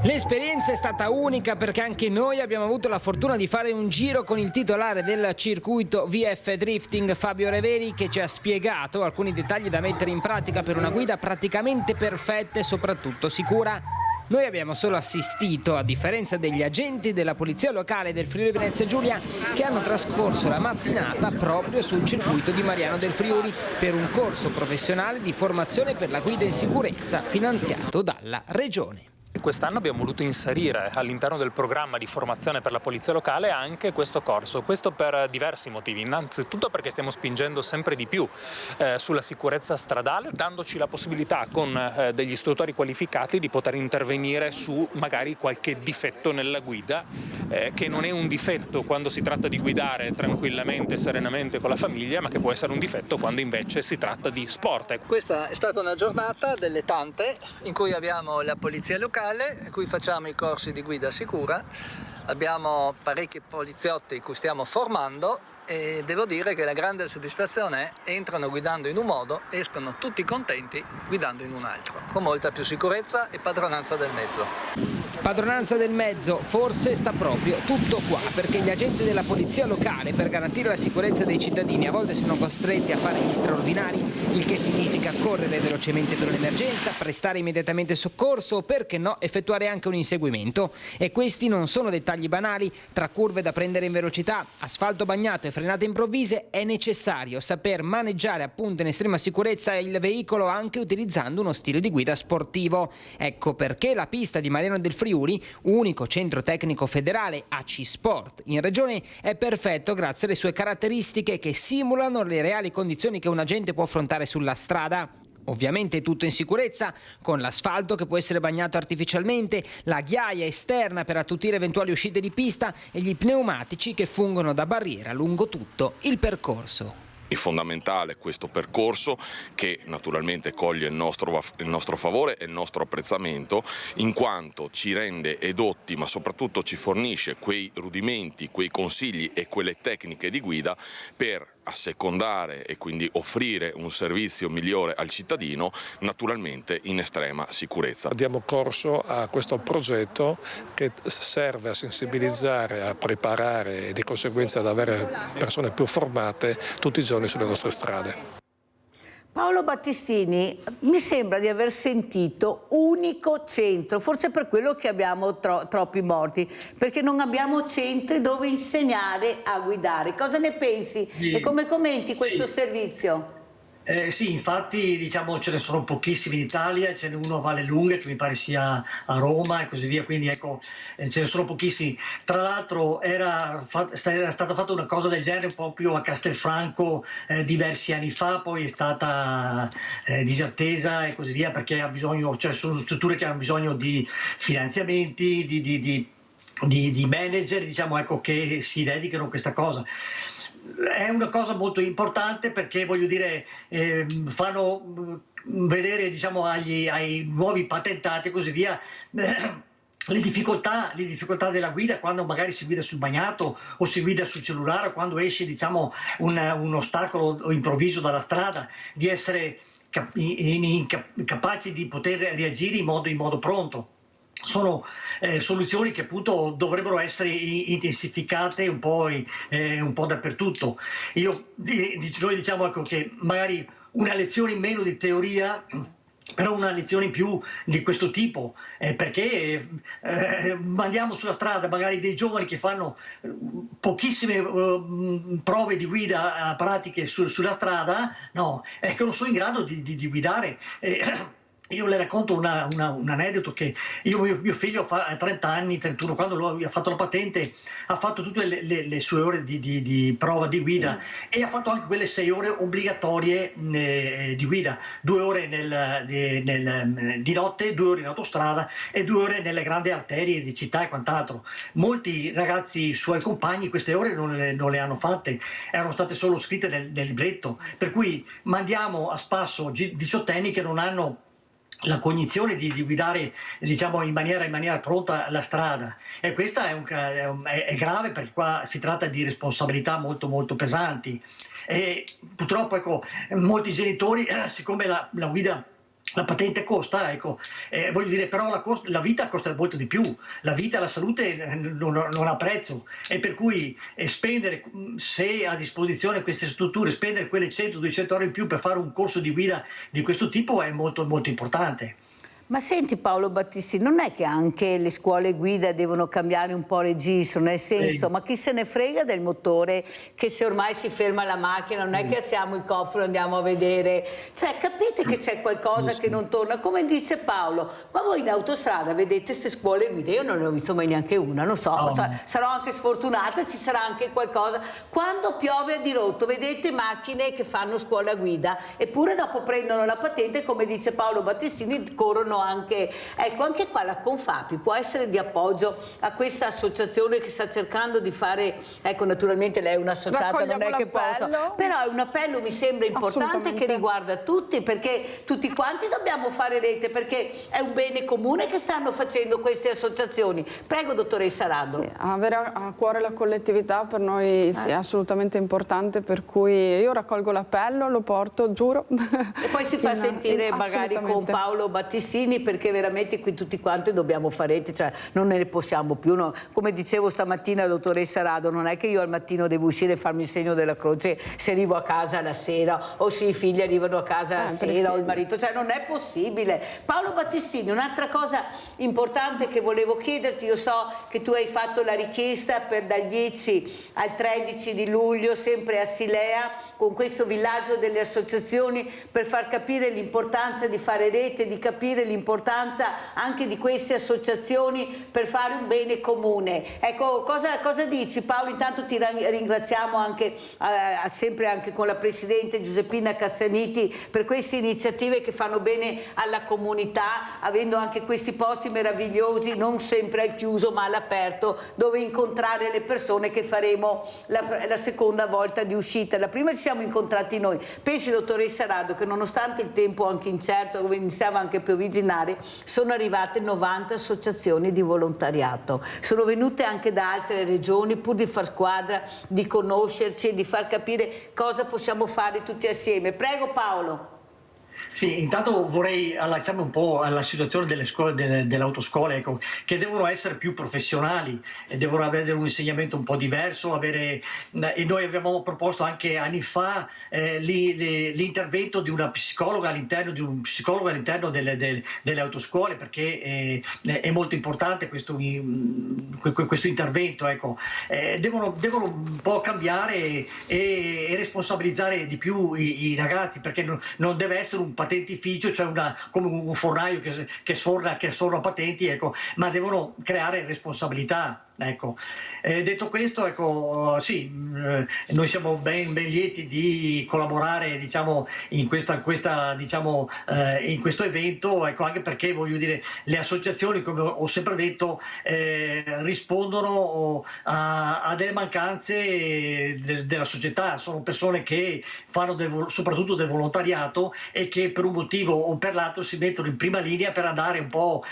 L'esperienza è stata unica perché anche noi abbiamo avuto la fortuna di fare un giro con il titolare del circuito VF Drifting, Fabio Reveri, che ci ha spiegato alcuni dettagli da mettere in pratica per una guida praticamente perfetta e soprattutto sicura. Noi abbiamo solo assistito, a differenza degli agenti della polizia locale del Friuli Venezia Giulia, che hanno trascorso la mattinata proprio sul circuito di Mariano del Friuli per un corso professionale di formazione per la guida in sicurezza finanziato dalla Regione. Quest'anno abbiamo voluto inserire all'interno del programma di formazione per la polizia locale anche questo corso, questo per diversi motivi. Innanzitutto perché stiamo spingendo sempre di più sulla sicurezza stradale, dandoci la possibilità con degli istruttori qualificati di poter intervenire su magari qualche difetto nella guida, che non è un difetto quando si tratta di guidare tranquillamente, serenamente con la famiglia, ma che può essere un difetto quando invece si tratta di sport. Questa è stata una giornata delle tante in cui abbiamo la polizia locale, in cui facciamo i corsi di guida sicura, abbiamo parecchi poliziotti in cui stiamo formando e devo dire che la grande soddisfazione è entrano guidando in un modo, escono tutti contenti guidando in un altro, con molta più sicurezza e padronanza del mezzo. Padronanza del mezzo, forse sta proprio tutto qua, perché gli agenti della polizia locale, per garantire la sicurezza dei cittadini, a volte sono costretti a fare gli straordinari, il che significa correre velocemente per un'emergenza, prestare immediatamente soccorso o, perché no, effettuare anche un inseguimento. E questi non sono dettagli banali. Tra curve da prendere in velocità, asfalto bagnato e frenate improvvise è necessario saper maneggiare appunto in estrema sicurezza il veicolo anche utilizzando uno stile di guida sportivo. Ecco perché la pista di Mariano del Friuli, unico centro tecnico federale AC Sport in regione, è perfetto grazie alle sue caratteristiche che simulano le reali condizioni che un agente può affrontare sulla strada. Ovviamente tutto in sicurezza, con l'asfalto che può essere bagnato artificialmente, la ghiaia esterna per attutire eventuali uscite di pista e gli pneumatici che fungono da barriera lungo tutto il percorso. È fondamentale questo percorso che naturalmente coglie il nostro favore e il nostro apprezzamento, in quanto ci rende edotti ma soprattutto ci fornisce quei rudimenti, quei consigli e quelle tecniche di guida per assecondare e quindi offrire un servizio migliore al cittadino, naturalmente in estrema sicurezza. Diamo corso a questo progetto che serve a sensibilizzare, a preparare e di conseguenza ad avere persone più formate tutti i giorni sulle nostre strade. Paolo Battistini, mi sembra di aver sentito unico centro, forse per quello che abbiamo troppi morti, perché non abbiamo centri dove insegnare a guidare. Cosa ne pensi e come commenti questo servizio? Sì, infatti diciamo ce ne sono pochissimi in Italia, ce n'è uno a Valle Lunga che mi pare sia a Roma e così via, quindi ecco ce ne sono pochissimi. Tra l'altro era stata fatta una cosa del genere proprio a Castelfranco diversi anni fa, poi è stata disattesa e così via perché ha bisogno, cioè sono strutture che hanno bisogno di finanziamenti, di manager, diciamo, ecco, che si dedicano a questa cosa. È una cosa molto importante perché, voglio dire, fanno vedere, diciamo, ai nuovi patentati e così via le difficoltà della guida quando magari si guida sul bagnato o si guida sul cellulare, o quando esce, diciamo, un ostacolo improvviso dalla strada, di essere incapaci di poter reagire in modo pronto. Sono soluzioni che appunto dovrebbero essere intensificate un po' dappertutto. Noi diciamo che magari una lezione in meno di teoria, però una lezione in più di questo tipo, perché mandiamo sulla strada magari dei giovani che fanno pochissime prove di guida pratiche sulla strada, che non sono in grado di guidare. Io le racconto un aneddoto che mio figlio a 30 anni, 31, quando lui ha fatto la patente, ha fatto tutte le sue ore di prova di guida e ha fatto anche quelle 6 ore obbligatorie di guida, 2 ore di notte, 2 ore in autostrada e 2 ore nelle grandi arterie di città e quant'altro. Molti ragazzi suoi compagni queste ore non le hanno fatte, erano state solo scritte nel libretto, per cui mandiamo a spasso diciottenni che non hanno la cognizione di guidare, diciamo, in maniera pronta la strada, e questa è grave, perché qua si tratta di responsabilità molto molto pesanti e purtroppo molti genitori, siccome la guida, la patente costa, voglio dire, però la vita costa molto di più, la vita e la salute non ha prezzo, e per cui spendere, se a disposizione queste strutture, spendere quelle 100-200 ore in più per fare un corso di guida di questo tipo è molto molto importante. Ma senti Paolo Battistini, non è che anche le scuole guida devono cambiare un po' registro, nel senso, ma chi se ne frega del motore, che se ormai si ferma la macchina non è che alziamo il cofano e andiamo a vedere, cioè capite che c'è qualcosa che non torna, come dice Paolo, ma voi in autostrada vedete queste scuole guida, io non ne ho visto mai neanche una, non so, sarò anche sfortunata, ci sarà anche qualcosa, quando piove a dirotto vedete macchine che fanno scuola guida, eppure dopo prendono la patente, come dice Paolo Battistini, corrono anche qua la Confapi può essere di appoggio a questa associazione che sta cercando di fare, naturalmente lei è un'associata, non è che possa, però è un appello, mi sembra importante, che riguarda tutti, perché tutti quanti dobbiamo fare rete, perché è un bene comune che stanno facendo queste associazioni. Prego dottoressa Rado. Sì, avere a cuore la collettività per noi è assolutamente importante, per cui io raccolgo l'appello, lo porto, giuro. E poi si fa sentire magari con Paolo Battistini, perché veramente qui tutti quanti dobbiamo fare, cioè non ne possiamo più, no? Come dicevo stamattina dottoressa Rado, non è che io al mattino devo uscire e farmi il segno della croce se arrivo a casa la sera, o se i figli arrivano a casa la sera, o il marito, cioè non è possibile. Paolo Battistini, un'altra cosa importante che volevo chiederti, io so che tu hai fatto la richiesta dal 10 al 13 di luglio sempre a Silea, con questo villaggio delle associazioni, per far capire l'importanza di fare rete, di capire l'importanza anche di queste associazioni per fare un bene comune. Ecco, cosa dici Paolo? Intanto ti ringraziamo anche sempre anche con la Presidente Giuseppina Cassaniti per queste iniziative che fanno bene alla comunità, avendo anche questi posti meravigliosi, non sempre al chiuso ma all'aperto, dove incontrare le persone, che faremo la seconda volta di uscita. La prima ci siamo incontrati noi. Pensi dottoressa Rado che nonostante il tempo anche incerto, come iniziava anche più originale, sono arrivate 90 associazioni di volontariato, sono venute anche da altre regioni pur di far squadra, di conoscerci e di far capire cosa possiamo fare tutti assieme. Prego Paolo. Sì, intanto vorrei allacciarmi un po' alla situazione delle scuole, delle autoscuole, che devono essere più professionali e devono avere un insegnamento un po' diverso, e noi abbiamo proposto anche anni fa l'intervento di una psicologa all'interno delle autoscuole, perché è molto importante questo intervento, devono un po' cambiare e responsabilizzare di più i ragazzi, perché non deve essere un patentificio, cioè come un fornaio che sforna patenti, ma devono creare responsabilità. Detto questo, sì, noi siamo ben lieti di collaborare, diciamo, in questo evento, anche perché, voglio dire, le associazioni, come ho sempre detto, rispondono a delle mancanze della società, sono persone che fanno soprattutto del volontariato e che per un motivo o per l'altro si mettono in prima linea per andare un po',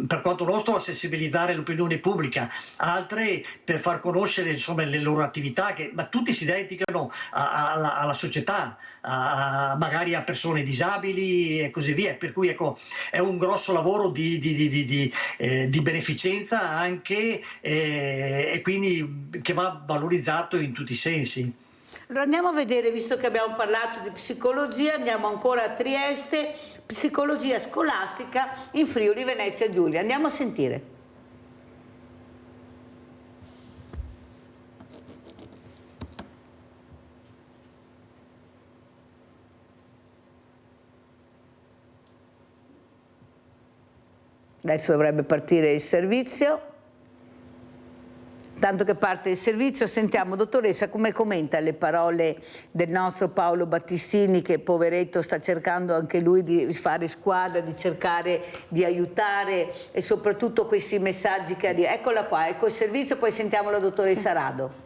per quanto nostro, a sensibilizzare l'opinione pubblica, a altre per far conoscere insomma le loro attività, ma tutti si dedicano alla società, magari a persone disabili e così via, per cui ecco è un grosso lavoro di beneficenza anche e quindi che va valorizzato in tutti i sensi. Allora andiamo a vedere, visto che abbiamo parlato di psicologia, andiamo ancora a Trieste, psicologia scolastica in Friuli Venezia Giulia. Andiamo a sentire. Adesso dovrebbe partire il servizio. Tanto che parte il servizio, sentiamo, dottoressa, come commenta le parole del nostro Paolo Battistini, che poveretto sta cercando anche lui di fare squadra, di cercare di aiutare, e soprattutto questi messaggi che arrivano. Eccola qua, ecco il servizio, poi sentiamo la dottoressa Rado.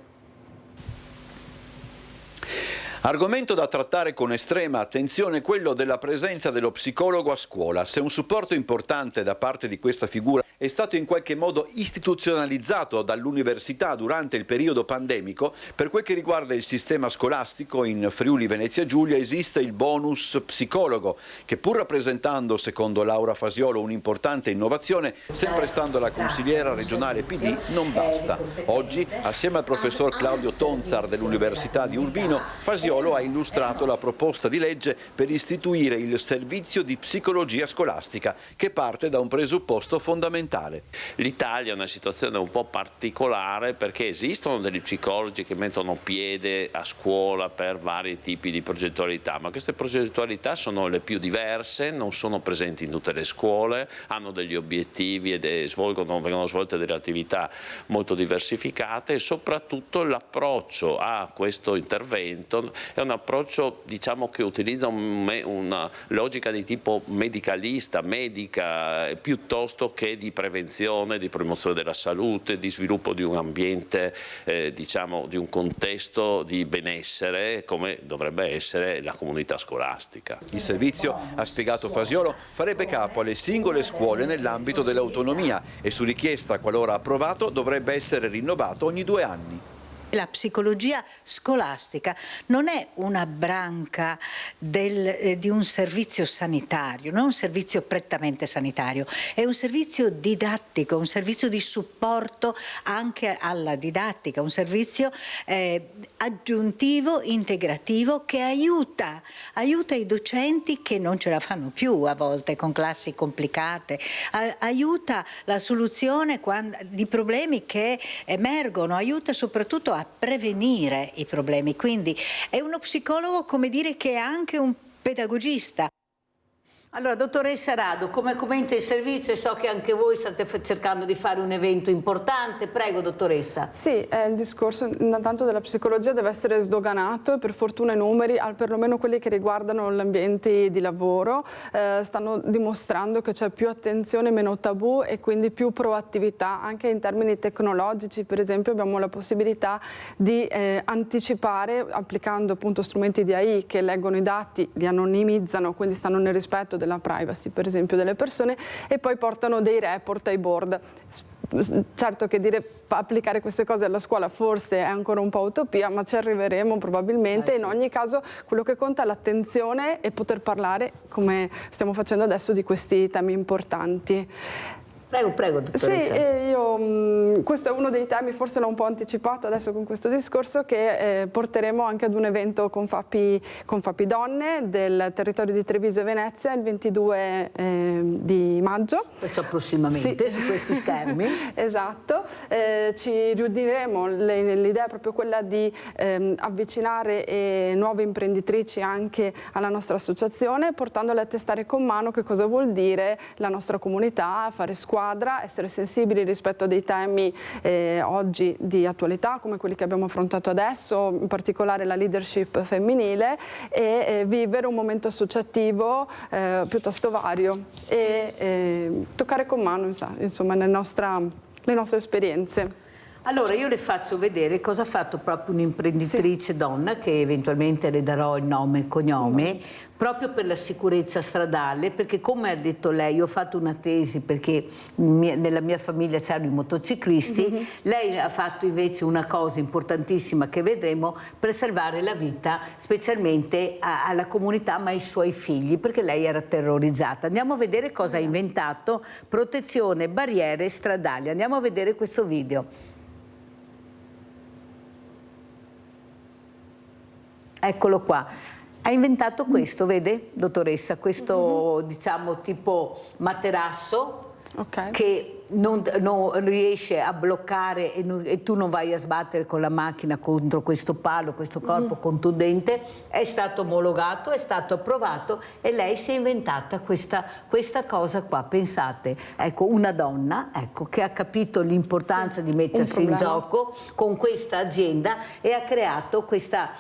Argomento da trattare con estrema attenzione quello della presenza dello psicologo a scuola. Se un supporto importante da parte di questa figura è stato in qualche modo istituzionalizzato dall'università durante il periodo pandemico, per quel che riguarda il sistema scolastico in Friuli Venezia Giulia esiste il bonus psicologo, che pur rappresentando, secondo Laura Fasiolo, un'importante innovazione, sempre stando alla consigliera regionale PD, non basta. Oggi, assieme al professor Claudio Tonzar dell'Università di Urbino, Fasiolo ha illustrato la proposta di legge per istituire il servizio di psicologia scolastica, che parte da un presupposto fondamentale. L'Italia è una situazione un po' particolare perché esistono degli psicologi che mettono piede a scuola per vari tipi di progettualità, ma queste progettualità sono le più diverse, non sono presenti in tutte le scuole, hanno degli obiettivi ed vengono svolte delle attività molto diversificate, e soprattutto l'approccio a questo intervento è un approccio, diciamo, che utilizza una logica di tipo medicalista, medica, piuttosto che di prevenzione, di promozione della salute, di sviluppo di un ambiente, diciamo, di un contesto di benessere, come dovrebbe essere la comunità scolastica. Il servizio, ha spiegato Fasiolo, farebbe capo alle singole scuole nell'ambito dell'autonomia e su richiesta, qualora approvato, dovrebbe essere rinnovato ogni 2 anni. La psicologia scolastica non è una branca di un servizio sanitario, non è un servizio prettamente sanitario, è un servizio didattico, un servizio di supporto anche alla didattica, un servizio aggiuntivo, integrativo, che aiuta i docenti che non ce la fanno più a volte con classi complicate, aiuta la soluzione di problemi che emergono, aiuta soprattutto a prevenire i problemi. Quindi è uno psicologo, come dire, che è anche un pedagogista. Allora, dottoressa Rado, come commenta il servizio? So che anche voi state cercando di fare un evento importante. Prego, dottoressa. Sì, il discorso intanto della psicologia deve essere sdoganato, e per fortuna i numeri, perlomeno quelli che riguardano l'ambiente di lavoro, stanno dimostrando che c'è più attenzione, meno tabù e quindi più proattività anche in termini tecnologici. Per esempio abbiamo la possibilità di anticipare, applicando appunto strumenti di AI che leggono i dati, li anonimizzano, quindi stanno nel rispetto della privacy per esempio delle persone, e poi portano dei report ai board. Certo che applicare queste cose alla scuola forse è ancora un po' utopia, ma ci arriveremo probabilmente. In ogni caso quello che conta è l'attenzione e poter parlare, come stiamo facendo adesso, di questi temi importanti. Prego, dottoressa. Sì, questo è uno dei temi, forse l'ho un po' anticipato adesso con questo discorso, che porteremo anche ad un evento con FAPI Donne del territorio di Treviso e Venezia il 22 di maggio. Perciò prossimamente, sì, su questi schermi. Esatto, ci riuniremo, l'idea è proprio quella di avvicinare nuove imprenditrici anche alla nostra associazione, portandole a testare con mano che cosa vuol dire la nostra comunità, fare scuola, essere sensibili rispetto a dei temi oggi di attualità come quelli che abbiamo affrontato adesso, in particolare la leadership femminile, e vivere un momento associativo piuttosto vario e toccare con mano, insomma, le nostre esperienze. Allora io le faccio vedere cosa ha fatto proprio un'imprenditrice donna, che eventualmente le darò il nome e cognome, proprio per la sicurezza stradale, perché come ha detto lei, io ho fatto una tesi perché nella mia famiglia c'erano i motociclisti, lei ha fatto invece una cosa importantissima che vedremo per salvare la vita specialmente alla comunità ma ai suoi figli, perché lei era terrorizzata. Andiamo a vedere cosa ha inventato: protezione barriere stradali. Andiamo a vedere questo video. Eccolo qua. Ha inventato questo, vede, dottoressa, questo diciamo tipo materasso che non riesce a bloccare e tu non vai a sbattere con la macchina contro questo palo, questo corpo contundente. È stato omologato, è stato approvato e lei si è inventata questa cosa qua. Pensate, ecco, una donna che ha capito l'importanza di mettersi in gioco con questa azienda e ha creato questa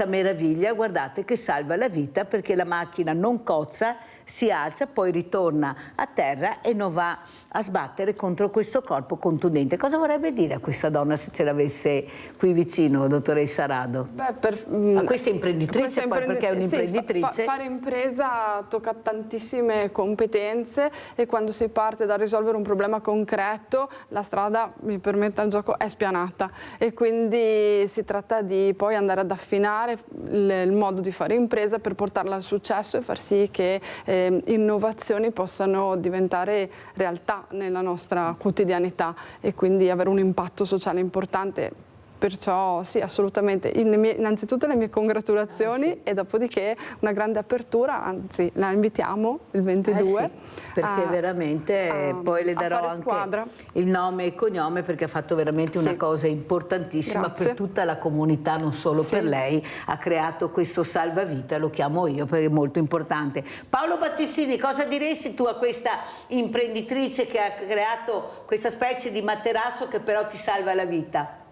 meraviglia, guardate, che salva la vita, perché la macchina non cozza, si alza, poi ritorna a terra e non va a sbattere contro questo corpo contundente. Cosa vorrebbe dire a questa donna se ce l'avesse qui vicino, dottoressa Rado? A questa imprenditrice, poi, perché è un'imprenditrice. Sì, fare impresa tocca tantissime competenze e quando si parte da risolvere un problema concreto, la strada, mi permetta il gioco, è spianata e quindi si tratta di poi andare ad affinare il modo di fare impresa per portarla al successo e far sì che innovazioni possano diventare realtà nella nostra quotidianità e quindi avere un impatto sociale importante. Perciò sì, assolutamente. Innanzitutto le mie congratulazioni e dopodiché una grande apertura, anzi la invitiamo il 22. Perché veramente poi le darò anche squadra. Il nome e il cognome, perché ha fatto veramente una cosa importantissima per tutta la comunità, non solo per lei. Ha creato questo salvavita, lo chiamo io perché è molto importante. Paolo Battistini, cosa diresti tu a questa imprenditrice che ha creato questa specie di materasso che però ti salva la vita?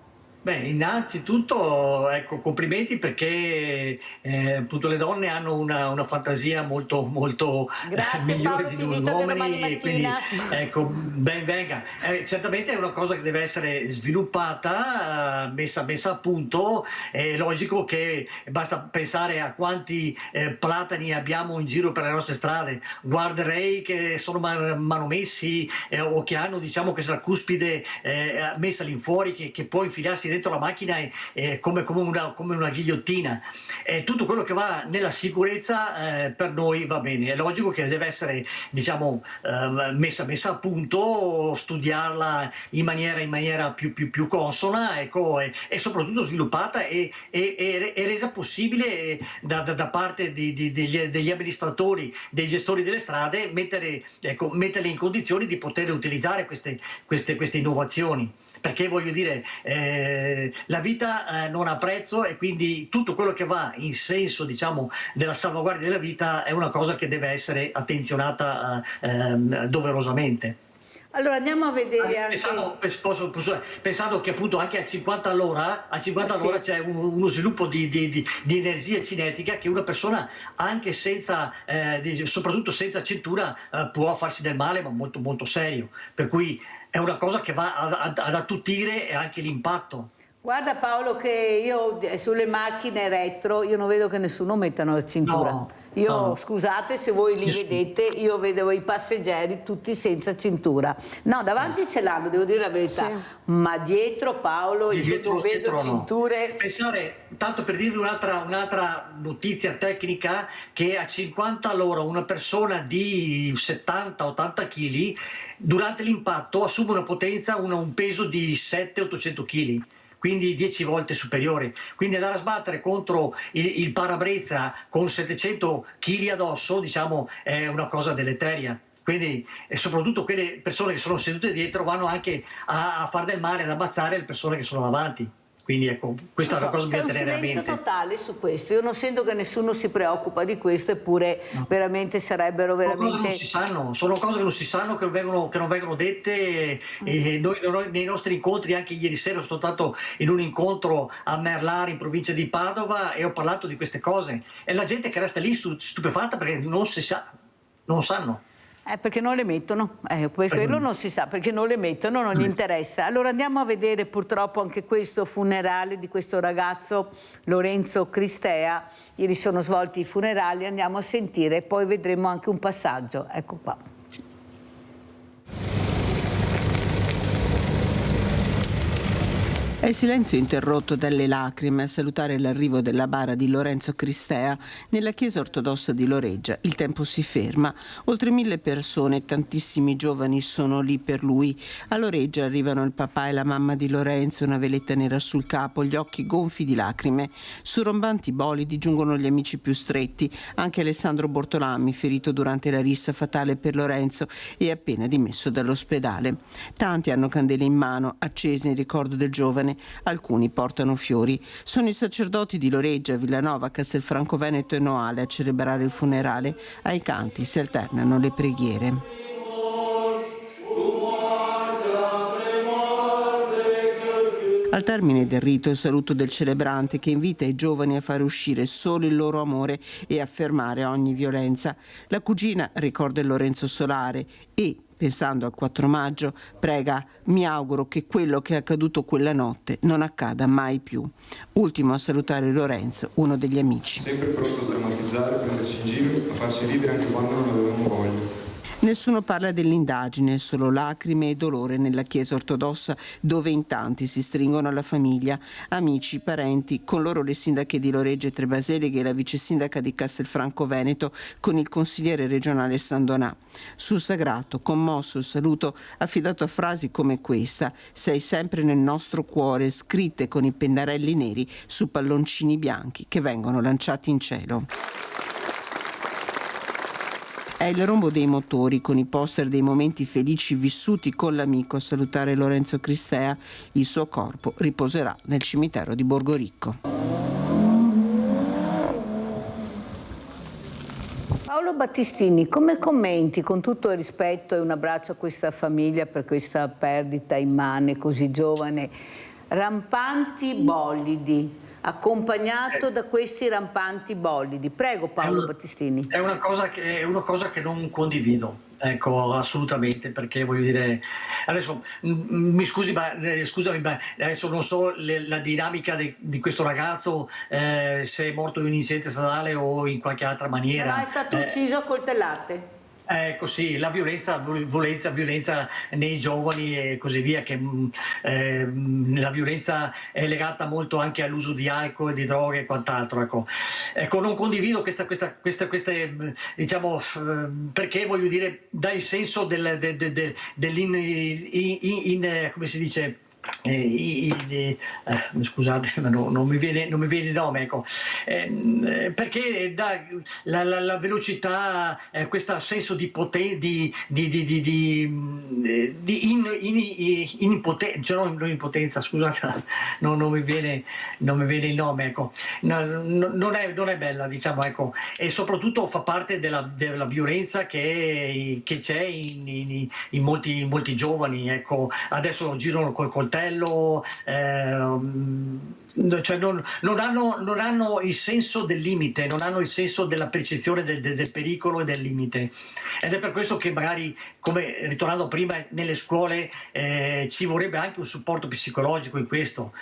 Beh, innanzitutto, ecco, complimenti perché appunto le donne hanno una fantasia molto migliore di noi uomini e quindi ecco, ben venga. Certamente è una cosa che deve essere sviluppata, messa a punto. È logico che basta pensare a quanti platani abbiamo in giro per le nostre strade, guardrail che sono manomessi o che hanno, diciamo, questa cuspide messa lì fuori che può infilarsi dentro la macchina come una ghigliottina. Tutto quello che va nella sicurezza per noi va bene. È logico che deve essere, diciamo, messa a punto, studiarla in maniera più consona, ecco, e soprattutto sviluppata e resa possibile da parte degli amministratori, dei gestori delle strade, metterle in condizioni di poter utilizzare queste innovazioni. Perché voglio dire, la vita non ha prezzo e quindi tutto quello che va in senso, diciamo, della salvaguardia della vita è una cosa che deve essere attenzionata doverosamente. Allora andiamo a vedere pensando che appunto anche a 50 all'ora c'è uno sviluppo di energia cinetica che una persona anche soprattutto senza cintura può farsi del male, ma molto molto serio, per cui è una cosa che va ad attutire anche l'impatto. Guarda Paolo, che io sulle macchine retro io non vedo che nessuno mettano la cintura. Scusate se voi li vedete, io vedo i passeggeri tutti senza cintura. No, davanti ce l'hanno, devo dire la verità, ma dietro, Paolo, io non vedo cinture. Pensare, tanto per dirvi un'altra notizia tecnica, che a 50 all'ora una persona di 70-80 kg durante l'impatto assume una potenza, un peso di 700-800 kg. Quindi 10 volte superiore. Quindi andare a sbattere contro il parabrezza con 700 kg addosso, diciamo, è una cosa deleteria. Quindi soprattutto quelle persone che sono sedute dietro vanno anche a far del male, ad ammazzare le persone che sono davanti. Quindi ecco, questa è una cosa da tenere a mente. C'è un silenzio totale su questo, io non sento che nessuno si preoccupa di questo, eppure veramente sarebbero veramente... Sono cose che non si sanno, sono cose che non si sanno, che non vengono dette, e noi nei nostri incontri, anche ieri sera sono stato in un incontro a Merlari in provincia di Padova e ho parlato di queste cose, e la gente che resta lì stupefatta perché non sanno. Perché non le mettono, per quello non si sa, perché non le mettono, non gli interessa. Allora andiamo a vedere purtroppo anche questo funerale di questo ragazzo Lorenzo Cristea. Ieri sono svolti i funerali, andiamo a sentire e poi vedremo anche un passaggio. Ecco qua. È il silenzio interrotto dalle lacrime a salutare l'arrivo della bara di Lorenzo Cristea nella chiesa ortodossa di Loreggia. Il tempo si ferma. Oltre 1000 persone e tantissimi giovani sono lì per lui. A Loreggia arrivano il papà e la mamma di Lorenzo, una veletta nera sul capo, gli occhi gonfi di lacrime. Su rombanti bolidi giungono gli amici più stretti, anche Alessandro Bortolami, ferito durante la rissa fatale per Lorenzo e appena dimesso dall'ospedale. Tanti hanno candele in mano, accese in ricordo del giovane. Alcuni portano fiori. Sono i sacerdoti di Loreggia, Villanova, Castelfranco Veneto e Noale a celebrare il funerale. Ai canti si alternano le preghiere. Al termine del rito il saluto del celebrante che invita i giovani a fare uscire solo il loro amore e a fermare ogni violenza. La cugina ricorda il Lorenzo Solare e, pensando al 4 maggio, prega: mi auguro che quello che è accaduto quella notte non accada mai più. Ultimo a salutare Lorenzo, uno degli amici. Sempre pronto a sdrammatizzare, a prenderci in giro, a farsi ridere anche quando non avevamo voglia. Nessuno parla dell'indagine, solo lacrime e dolore nella chiesa ortodossa, dove in tanti si stringono alla famiglia, amici, parenti, con loro le sindache di Loreggia e Trebaseleghe e la vice sindaca di Castelfranco Veneto, con il consigliere regionale Sandonà. Sul sagrato, commosso il saluto affidato a frasi come questa: sei sempre nel nostro cuore, scritte con i pennarelli neri su palloncini bianchi che vengono lanciati in cielo. È il rombo dei motori con i poster dei momenti felici vissuti con l'amico a salutare Lorenzo Cristea. Il suo corpo riposerà nel cimitero di Borgoricco. Paolo Battistini, come commenti, con tutto il rispetto e un abbraccio a questa famiglia per questa perdita immane così giovane, rampanti bolidi, accompagnato da questi rampanti bolidi? Prego Paolo Battistini. È una cosa che non condivido, ecco, assolutamente, perché voglio dire, adesso scusami, ma adesso non so la dinamica di questo ragazzo, se è morto in un incidente stradale o in qualche altra maniera. No, è stato ucciso a coltellate. Ecco sì, la violenza nei giovani e così via, che la violenza è legata molto anche all'uso di alcol, di droghe e quant'altro. Ecco, non condivido queste diciamo, perché voglio dire, dà il senso come si dice, scusate, ma non mi viene il nome, ecco, perché dà la velocità, questo senso di impotenza, non impotenza, scusate, non mi viene il nome, ecco, non è bella, diciamo, ecco, e soprattutto fa parte della violenza che c'è in molti giovani, ecco. Adesso girano col coltello, cioè non hanno il senso del limite, non hanno il senso della percezione del pericolo e del limite, ed è per questo che magari, come ritornando prima, nelle scuole ci vorrebbe anche un supporto psicologico in questo.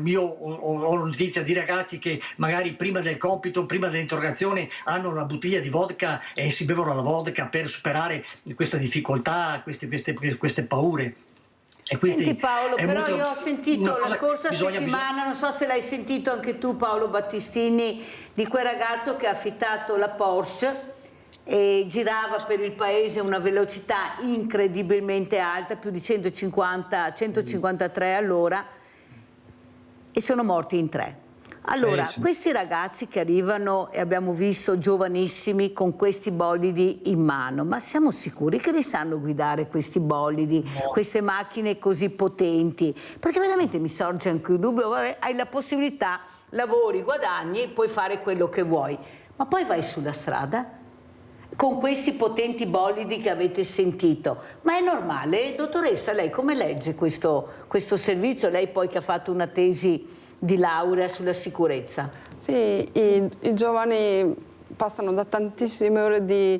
Io ho notizia di ragazzi che magari prima del compito, prima dell'interrogazione, hanno una bottiglia di vodka e si bevono la vodka per superare questa difficoltà, queste paure. Senti Paolo, però io ho sentito la scorsa settimana, non so se l'hai sentito anche tu Paolo Battistini, di quel ragazzo che ha affittato la Porsche e girava per il paese a una velocità incredibilmente alta, più di 153 all'ora, e sono morti in 3. Allora, sì. Questi ragazzi che arrivano, e abbiamo visto giovanissimi con questi bolidi in mano, ma siamo sicuri che li sanno guidare questi bolidi, queste macchine così potenti? Perché veramente mi sorge anche un dubbio. Vabbè, hai la possibilità, lavori, guadagni, puoi fare quello che vuoi, ma poi vai sulla strada con questi potenti bolidi che avete sentito. Ma è normale? Dottoressa, lei come legge questo servizio? Lei poi che ha fatto una tesi di laurea sulla sicurezza. Sì, i giovani passano da tantissime ore di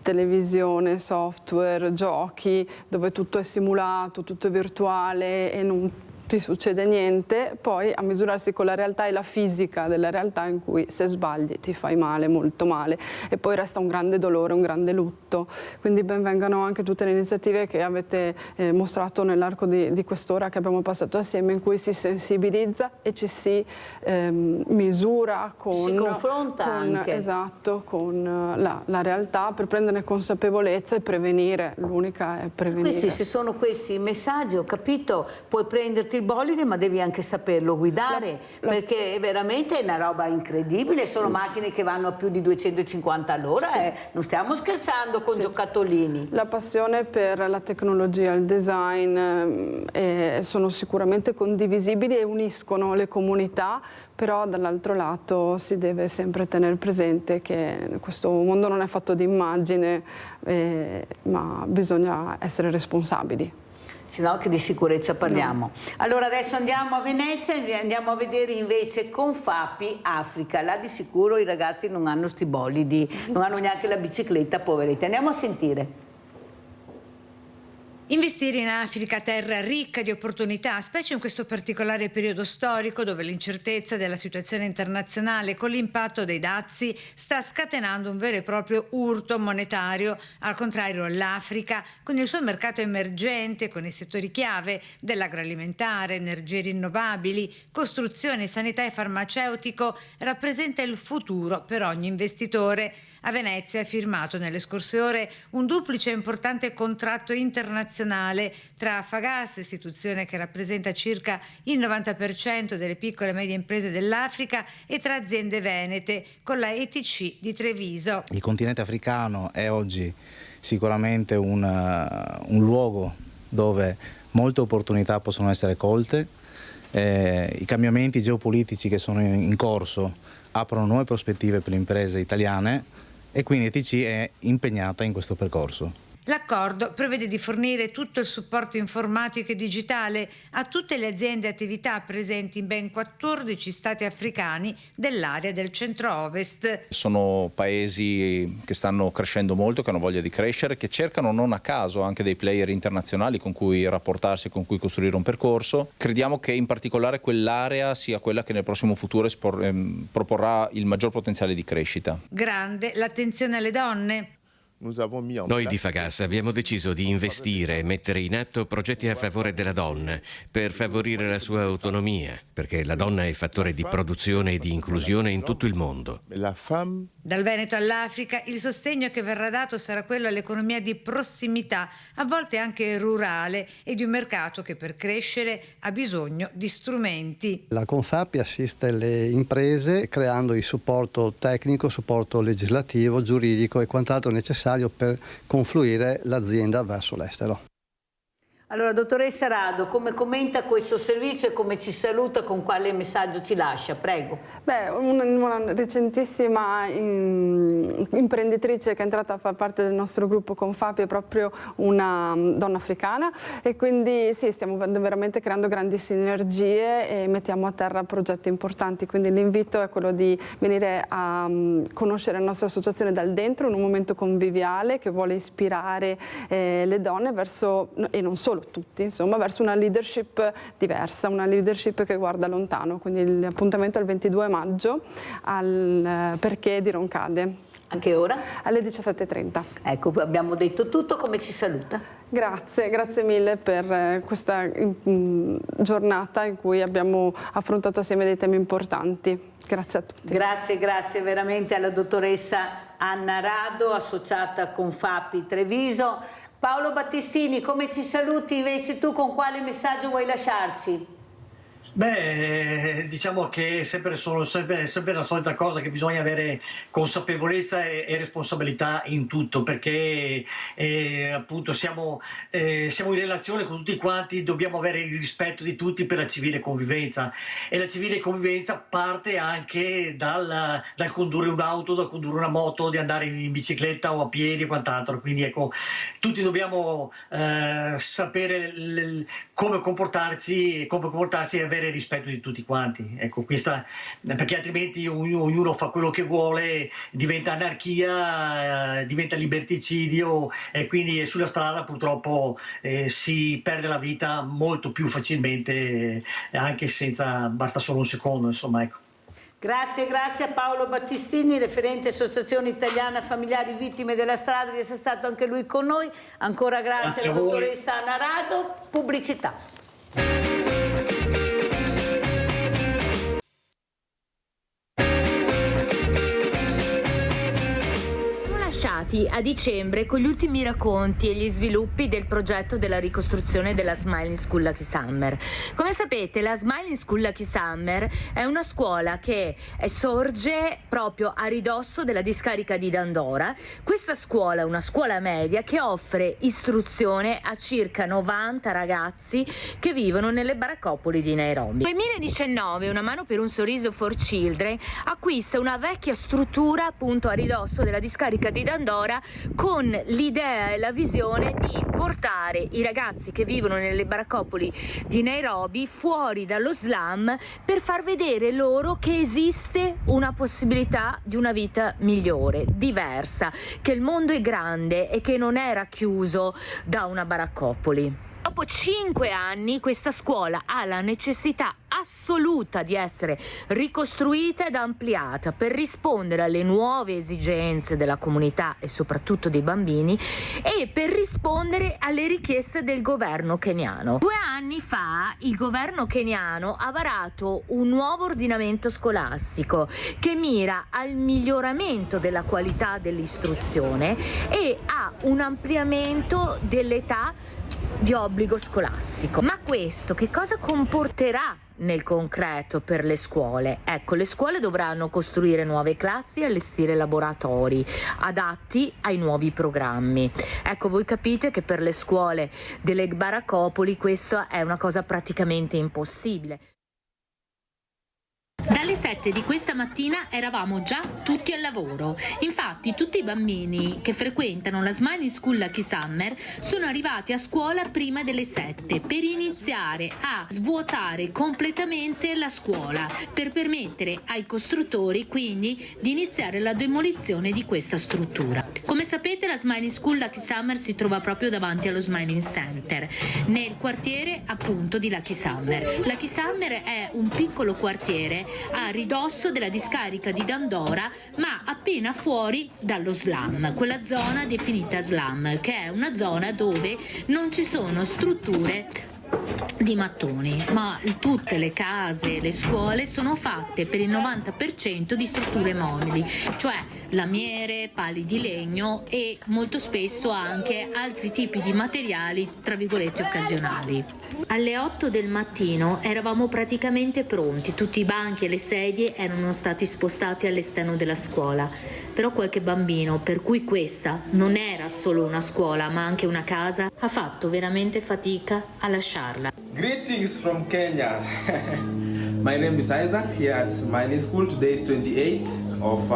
televisione, software, giochi, dove tutto è simulato, tutto è virtuale e non ti succede niente, poi a misurarsi con la realtà e la fisica della realtà, in cui se sbagli ti fai male, molto male, e poi resta un grande dolore, un grande lutto. Quindi ben vengano anche tutte le iniziative che avete mostrato nell'arco di quest'ora che abbiamo passato assieme, in cui si sensibilizza e ci si misura con, si confronta anche. Esatto, con la realtà, per prenderne consapevolezza e prevenire. L'unica è prevenire. Questi, se sono questi i messaggi, ho capito, puoi prenderti il bolide, ma devi anche saperlo guidare, perché veramente è una roba incredibile, sono macchine che vanno a più di 250 all'ora, Sì. Non stiamo scherzando con Sì. giocattolini. La passione per la tecnologia, il design sono sicuramente condivisibili e uniscono le comunità, però dall'altro lato si deve sempre tenere presente che questo mondo non è fatto di immagine, ma bisogna essere responsabili. Sino che di sicurezza parliamo. No. Allora adesso andiamo a Venezia e andiamo a vedere invece Confapi Africa. Là di sicuro i ragazzi non hanno sti bolidi, non hanno neanche la bicicletta, poveretti. Andiamo a sentire. Investire in Africa, terra ricca di opportunità, specie in questo particolare periodo storico dove l'incertezza della situazione internazionale con l'impatto dei dazi sta scatenando un vero e proprio urto monetario. Al contrario, l'Africa, con il suo mercato emergente, con i settori chiave dell'agroalimentare, energie rinnovabili, costruzione, sanità e farmaceutico, rappresenta il futuro per ogni investitore. A Venezia è firmato nelle scorse ore un duplice e importante contratto internazionale tra Fagas, istituzione che rappresenta circa il 90% delle piccole e medie imprese dell'Africa, e tra aziende venete, con la ETC di Treviso. Il continente africano è oggi sicuramente un luogo dove molte opportunità possono essere colte. I cambiamenti geopolitici che sono in corso aprono nuove prospettive per le imprese italiane, e quindi ETC è impegnata in questo percorso. L'accordo prevede di fornire tutto il supporto informatico e digitale a tutte le aziende e attività presenti in ben 14 stati africani dell'area del centro-ovest. Sono paesi che stanno crescendo molto, che hanno voglia di crescere, che cercano non a caso anche dei player internazionali con cui rapportarsi, con cui costruire un percorso. Crediamo che in particolare quell'area sia quella che nel prossimo futuro proporrà il maggior potenziale di crescita. Grande l'attenzione alle donne. Noi di Fagas abbiamo deciso di investire e mettere in atto progetti a favore della donna per favorire la sua autonomia, perché la donna è fattore di produzione e di inclusione in tutto il mondo. Dal Veneto all'Africa il sostegno che verrà dato sarà quello all'economia di prossimità, a volte anche rurale, e di un mercato che per crescere ha bisogno di strumenti. La Confapi assiste le imprese creando il supporto tecnico, supporto legislativo, giuridico e quant'altro necessario per confluire l'azienda verso l'estero. Allora, dottoressa Rado, come commenta questo servizio e come ci saluta, con quale messaggio ci lascia? Prego. Beh, una recentissima imprenditrice che è entrata a far parte del nostro gruppo Confapi è proprio una donna africana, e quindi sì, stiamo veramente creando grandi sinergie e mettiamo a terra progetti importanti, quindi l'invito è quello di venire a conoscere la nostra associazione dal dentro in un momento conviviale che vuole ispirare le donne verso, e non solo tutti, insomma, verso una leadership diversa, una leadership che guarda lontano. Quindi l'appuntamento è il 22 maggio al Perché di Roncade. A che ora? Alle 17:30. Ecco, abbiamo detto tutto. Come ci saluta? Grazie mille per questa giornata in cui abbiamo affrontato assieme dei temi importanti. Grazie a tutti. Grazie veramente alla dottoressa Anna Rado, associata a Confapi Treviso. Paolo Battistini, come ci saluti invece tu? Con quale messaggio vuoi lasciarci? Beh, diciamo che è sempre la solita cosa, che bisogna avere consapevolezza e responsabilità in tutto, perché appunto siamo in relazione con tutti quanti, dobbiamo avere il rispetto di tutti per la civile convivenza, e la civile convivenza parte anche dal condurre un'auto, dal condurre una moto, di andare in bicicletta o a piedi e quant'altro. Quindi ecco, tutti dobbiamo sapere come comportarsi e avere avere il rispetto di tutti quanti, ecco, perché altrimenti ognuno fa quello che vuole, diventa anarchia, diventa liberticidio e quindi sulla strada purtroppo si perde la vita molto più facilmente, anche senza, basta solo un secondo, insomma, ecco. Grazie a Paolo Battistini, referente Associazione Italiana Familiari Vittime della Strada, di essere stato anche lui con noi. Ancora grazie alla dottoressa Anna Rado. Pubblicità. A dicembre con gli ultimi racconti e gli sviluppi del progetto della ricostruzione della Smiling School Lucky Summer. Come sapete, la Smiling School Lucky Summer è una scuola che sorge proprio a ridosso della discarica di Dandora. Questa scuola è una scuola media che offre istruzione a circa 90 ragazzi che vivono nelle baraccopoli di Nairobi. Nel 2019 Una mano per un sorriso for Children acquista una vecchia struttura appunto a ridosso della discarica di Dandora, con l'idea e la visione di portare i ragazzi che vivono nelle baraccopoli di Nairobi fuori dallo slum per far vedere loro che esiste una possibilità di una vita migliore, diversa, che il mondo è grande e che non è racchiuso da una baraccopoli. Dopo 5 anni questa scuola ha la necessità assoluta di essere ricostruita ed ampliata per rispondere alle nuove esigenze della comunità e soprattutto dei bambini e per rispondere alle richieste del governo keniano. 2 anni fa il governo keniano ha varato un nuovo ordinamento scolastico che mira al miglioramento della qualità dell'istruzione e a un ampliamento dell'età di obbligo scolastico. Ma questo che cosa comporterà nel concreto per le scuole? Ecco, le scuole dovranno costruire nuove classi e allestire laboratori adatti ai nuovi programmi. Ecco, voi capite che per le scuole delle baraccopoli questa è una cosa praticamente impossibile. Dalle 7 di questa mattina eravamo già tutti al lavoro. Infatti tutti i bambini che frequentano la Smiling School Lucky Summer sono arrivati a scuola prima delle 7 per iniziare a svuotare completamente la scuola, per permettere ai costruttori quindi di iniziare la demolizione di questa struttura. Come sapete, la Smiling School Lucky Summer si trova proprio davanti allo Smiling Center, nel quartiere appunto di Lucky Summer. Lucky Summer è un piccolo quartiere a ridosso della discarica di Dandora, ma appena fuori dallo slum, quella zona definita slum, che è una zona dove non ci sono strutture di mattoni, ma tutte le case, le scuole sono fatte per il 90% di strutture mobili, cioè lamiere, pali di legno e molto spesso anche altri tipi di materiali tra virgolette occasionali. Alle 8 del mattino eravamo praticamente pronti, tutti i banchi e le sedie erano stati spostati all'esterno della scuola, però qualche bambino, per cui questa non era solo una scuola ma anche una casa, ha fatto veramente fatica a lasciarla. Greetings from Kenya. My name is Isaac here at Smiling School. Today is 28th of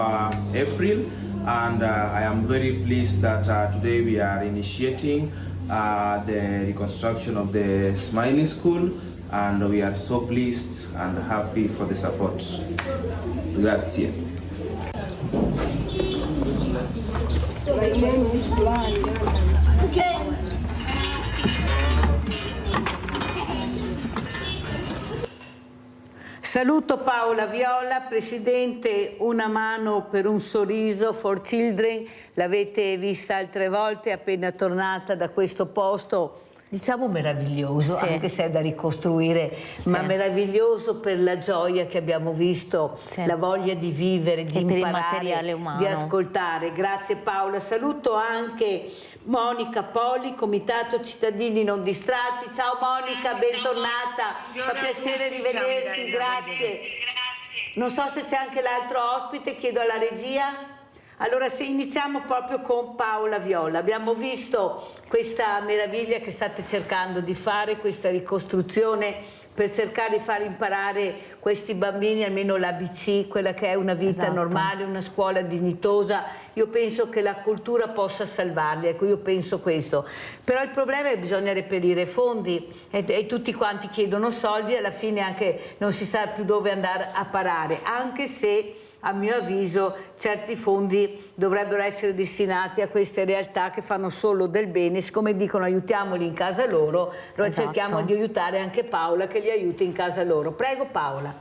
April and I am very pleased that today we are initiating the reconstruction of the Smiling School and we are so pleased and happy for the support. Grazie. My name is okay. Saluto Paola Viola, presidente Una mano per un sorriso for Children. L'avete vista altre volte, appena tornata da questo posto, diciamo meraviglioso, sì, anche se è da ricostruire, sì, ma meraviglioso per la gioia che abbiamo visto, sì, la voglia di vivere, di imparare, di ascoltare. Grazie Paola. Saluto anche Monica Poli, Comitato Cittadini Non Distratti. Ciao Monica, bentornata. Fa piacere rivederti, grazie. Non so se c'è anche l'altro ospite, chiedo alla regia. Allora, se iniziamo proprio con Paola Viola, abbiamo visto questa meraviglia che state cercando di fare, questa ricostruzione per cercare di far imparare questi bambini almeno l'ABC, quella che è una vita normale, una scuola dignitosa. Io penso che la cultura possa salvarli, ecco, io penso questo. Però il problema è che bisogna reperire fondi e tutti quanti chiedono soldi e alla fine anche non si sa più dove andare a parare, anche se a mio avviso certi fondi dovrebbero essere destinati a queste realtà che fanno solo del bene, siccome dicono aiutiamoli in casa loro, allora cerchiamo di aiutare anche Paola che li aiuti in casa loro. Prego Paola.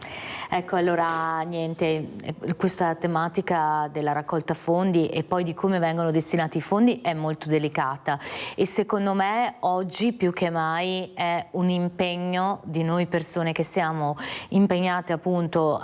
Ecco, allora niente, questa tematica della raccolta fondi e poi di come vengono destinati i fondi è molto delicata e secondo me oggi più che mai è un impegno di noi persone che siamo impegnate appunto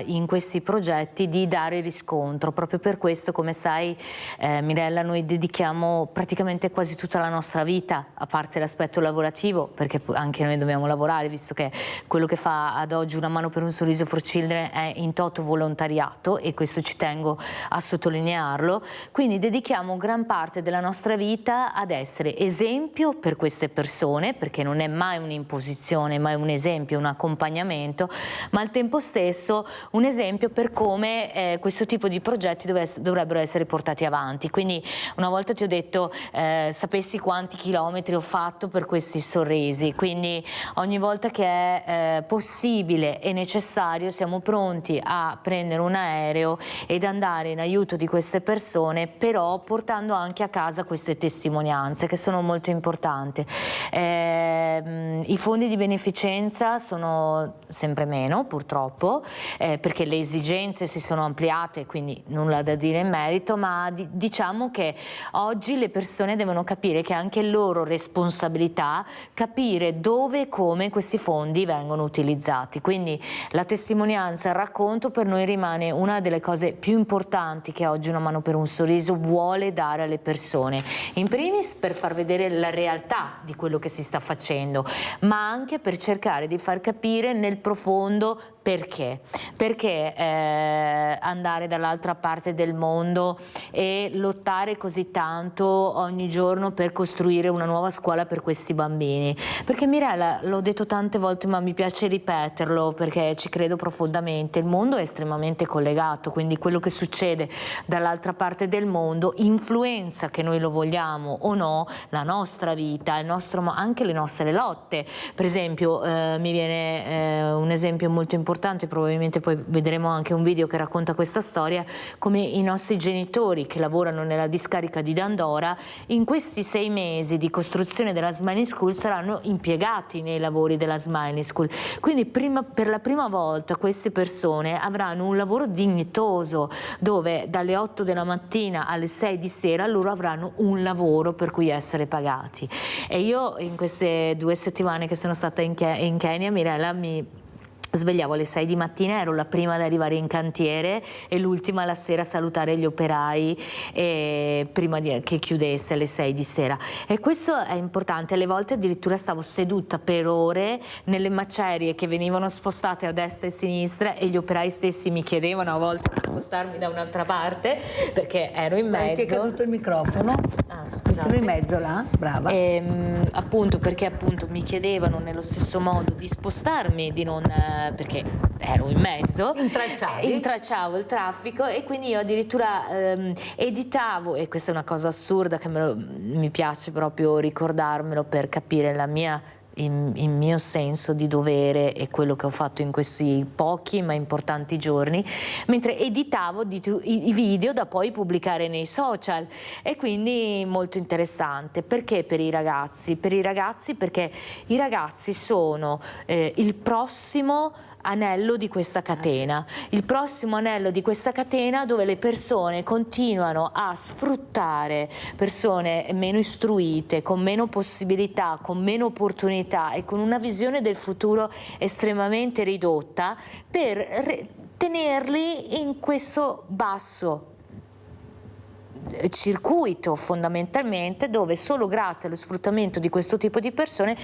in questi progetti di dare riscontro. Proprio per questo, come sai Mirella, noi dedichiamo praticamente quasi tutta la nostra vita, a parte l'aspetto lavorativo, perché anche noi dobbiamo lavorare, visto che quello che fa ad oggi Una Mano per un Sorriso for Children è in toto volontariato e questo ci tengo a sottolinearlo, quindi dedichiamo gran parte della nostra vita ad essere esempio per queste persone, perché non è mai un'imposizione, ma è un esempio, un accompagnamento, ma al tempo stesso un esempio per come questo tipo di progetti dovrebbero essere portati avanti. Quindi una volta ti ho detto sapessi quanti chilometri ho fatto per questi sorrisi, quindi ogni volta che è possibile e necessario siamo pronti a prendere un aereo ed andare in aiuto di queste persone, però portando anche a casa queste testimonianze che sono molto importanti. I fondi di beneficenza sono sempre meno purtroppo perché le esigenze si sono ampliate, quindi nulla da dire in merito, ma diciamo che oggi le persone devono capire che è anche loro responsabilità capire dove e come questi fondi vengono utilizzati. Quindi la testimonianza, il racconto per noi rimane una delle cose più importanti che oggi Una Mano per un Sorriso vuole dare alle persone, in primis per far vedere la realtà di quello che si sta facendo, ma anche per cercare di far capire nel profondo perché andare dall'altra parte del mondo e lottare così tanto ogni giorno per costruire una nuova scuola per questi bambini, perché Mirella, l'ho detto tante volte ma mi piace ripeterlo perché ci credo profondamente, il mondo è estremamente collegato, quindi quello che succede dall'altra parte del mondo influenza, che noi lo vogliamo o no, la nostra vita, anche le nostre lotte. Per esempio mi viene un esempio molto importante, probabilmente poi vedremo anche un video che racconta questa storia, come i nostri genitori che lavorano nella discarica di Dandora in questi 6 mesi di costruzione della Smiling School saranno impiegati nei lavori della Smiling School, quindi per la prima volta queste persone avranno un lavoro dignitoso dove dalle 8 della mattina alle 6 di sera loro avranno un lavoro per cui essere pagati. E io in queste 2 settimane che sono stata in Kenya, Mirella, mi svegliavo alle 6 di mattina, ero la prima ad arrivare in cantiere e l'ultima la sera a salutare gli operai prima che chiudesse alle 6 di sera. E questo è importante, alle volte addirittura stavo seduta per ore nelle macerie che venivano spostate a destra e a sinistra e gli operai stessi mi chiedevano a volte di spostarmi da un'altra parte perché ero in mezzo. Ti è caduto il microfono? Ah, scusate. Ero in mezzo là, brava. Appunto perché mi chiedevano nello stesso modo di spostarmi, di non perché ero in mezzo, intracciavo il traffico e quindi io addirittura editavo, e questa è una cosa assurda che mi piace proprio ricordarmelo per capire il mio senso di dovere e quello che ho fatto in questi pochi ma importanti giorni, mentre editavo i video da poi pubblicare nei social, e quindi molto interessante. Perché per i ragazzi? Per i ragazzi perché i ragazzi sono il prossimo anello di questa catena, il prossimo anello di questa catena dove le persone continuano a sfruttare persone meno istruite, con meno possibilità, con meno opportunità e con una visione del futuro estremamente ridotta per tenerli in questo basso circuito fondamentalmente, dove solo grazie allo sfruttamento di questo tipo di persone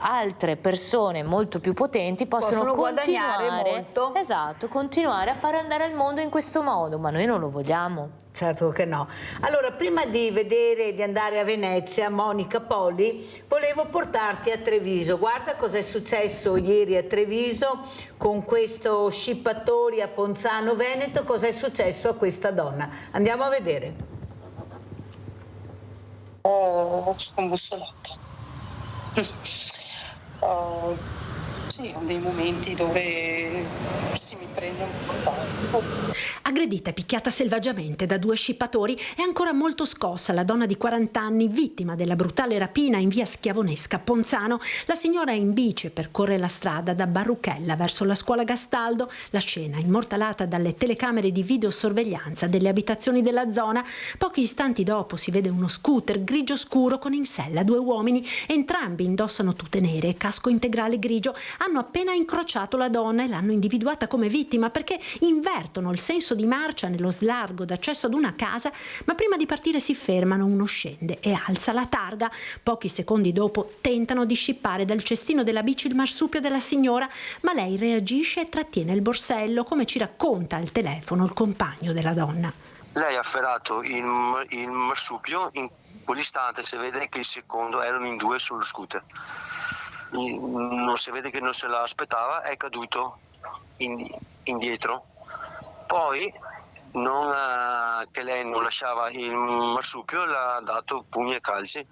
altre persone molto più potenti possono guadagnare molto. Esatto, continuare a fare andare il mondo in questo modo, ma noi non lo vogliamo. Certo che no. Allora, prima di vedere, di andare a Venezia, Monica Polli, volevo portarti a Treviso. Guarda cosa è successo ieri a Treviso con questo scippatori a Ponzano Veneto, cosa è successo a questa donna. Andiamo a vedere. Ho scombussolato. Sì, ho dei momenti dove si mi prende un po' tanto. Aggredita e picchiata selvaggiamente da 2 scippatori, è ancora molto scossa la donna di 40 anni, vittima della brutale rapina in via Schiavonesca a Ponzano. La signora è in bici e percorre la strada da Barruchella verso la scuola Gastaldo. La scena immortalata dalle telecamere di videosorveglianza delle abitazioni della zona. Pochi istanti dopo si vede uno scooter grigio scuro con in sella 2 uomini. Entrambi indossano tute nere e casco integrale grigio. Hanno appena incrociato la donna e l'hanno individuata come vittima perché invertono il senso di marcia nello slargo d'accesso ad una casa, ma prima di partire si fermano, uno scende e alza la targa. Pochi secondi dopo tentano di scippare dal cestino della bici il marsupio della signora, ma lei reagisce e trattiene il borsello, come ci racconta al telefono il compagno della donna. Lei ha afferrato il marsupio, in quell'istante si vede che il secondo erano in 2 sullo scooter. Non si vede che non se l'aspettava, è caduto indietro. Poi, che lei non lasciava il marsupio, l'ha dato pugni e calci.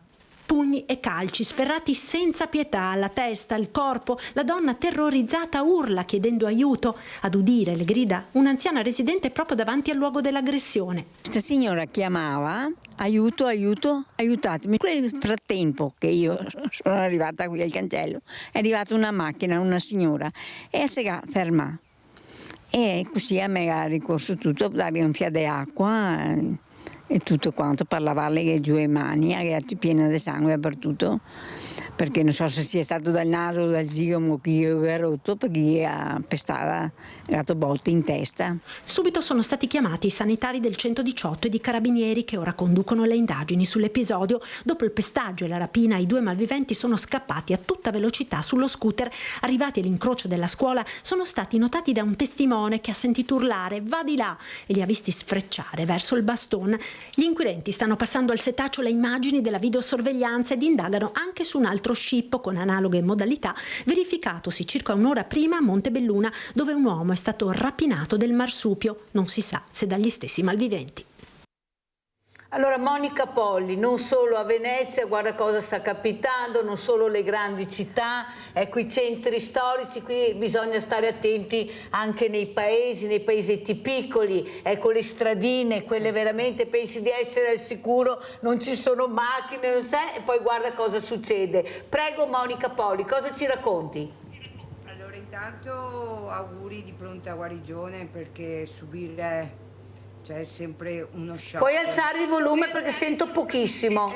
Pugni e calci sferrati senza pietà alla testa, al corpo. La donna terrorizzata urla chiedendo aiuto. Ad udire le grida un'anziana residente proprio davanti al luogo dell'aggressione. Questa signora chiamava aiuto, aiuto, aiutatemi. Nel frattempo che io sono arrivata qui al cancello, è arrivata una macchina, una signora, e si è fermata. E così a me ha ricorso tutto, dare un fiato d'acqua e tutto quanto, per lavarle giù le mani, era piena di sangue dappertutto, perché non so se sia stato dal naso o dal zigomo che io avevo rotto, perché ha pestata, dato botte in testa. Subito sono stati chiamati i sanitari del 118 e di carabinieri che ora conducono le indagini sull'episodio. Dopo il pestaggio e la rapina, i 2 malviventi sono scappati a tutta velocità sullo scooter. Arrivati all'incrocio della scuola, sono stati notati da un testimone che ha sentito urlare "va di là" e li ha visti sfrecciare verso il bastone. Gli inquirenti stanno passando al setaccio le immagini della videosorveglianza ed indagano anche su un altro scippo con analoghe modalità verificatosi circa un'ora prima a Montebelluna, dove un uomo è stato rapinato del marsupio, non si sa se dagli stessi malviventi. Allora, Monica Polli, non solo a Venezia, guarda cosa sta capitando, non solo le grandi città, ecco i centri storici, qui bisogna stare attenti anche nei paesetti piccoli, ecco le stradine, quelle veramente pensi di essere al sicuro, non ci sono macchine, non c'è, e poi guarda cosa succede. Prego Monica Polli, cosa ci racconti? Allora, intanto auguri di pronta guarigione, perché subire... c'è sempre uno shock. Puoi alzare il volume perché sento pochissimo.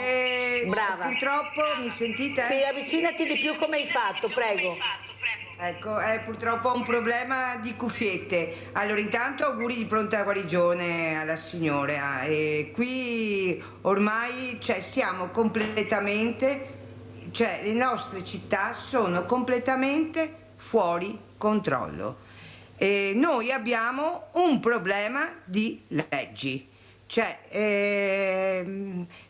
Brava. Purtroppo mi sentite? Sì, avvicinati di più come hai fatto, prego. Ecco, è purtroppo un problema di cuffiette. Allora, intanto auguri di pronta guarigione alla signora. E qui ormai siamo completamente, le nostre città sono completamente fuori controllo. Noi abbiamo un problema di leggi,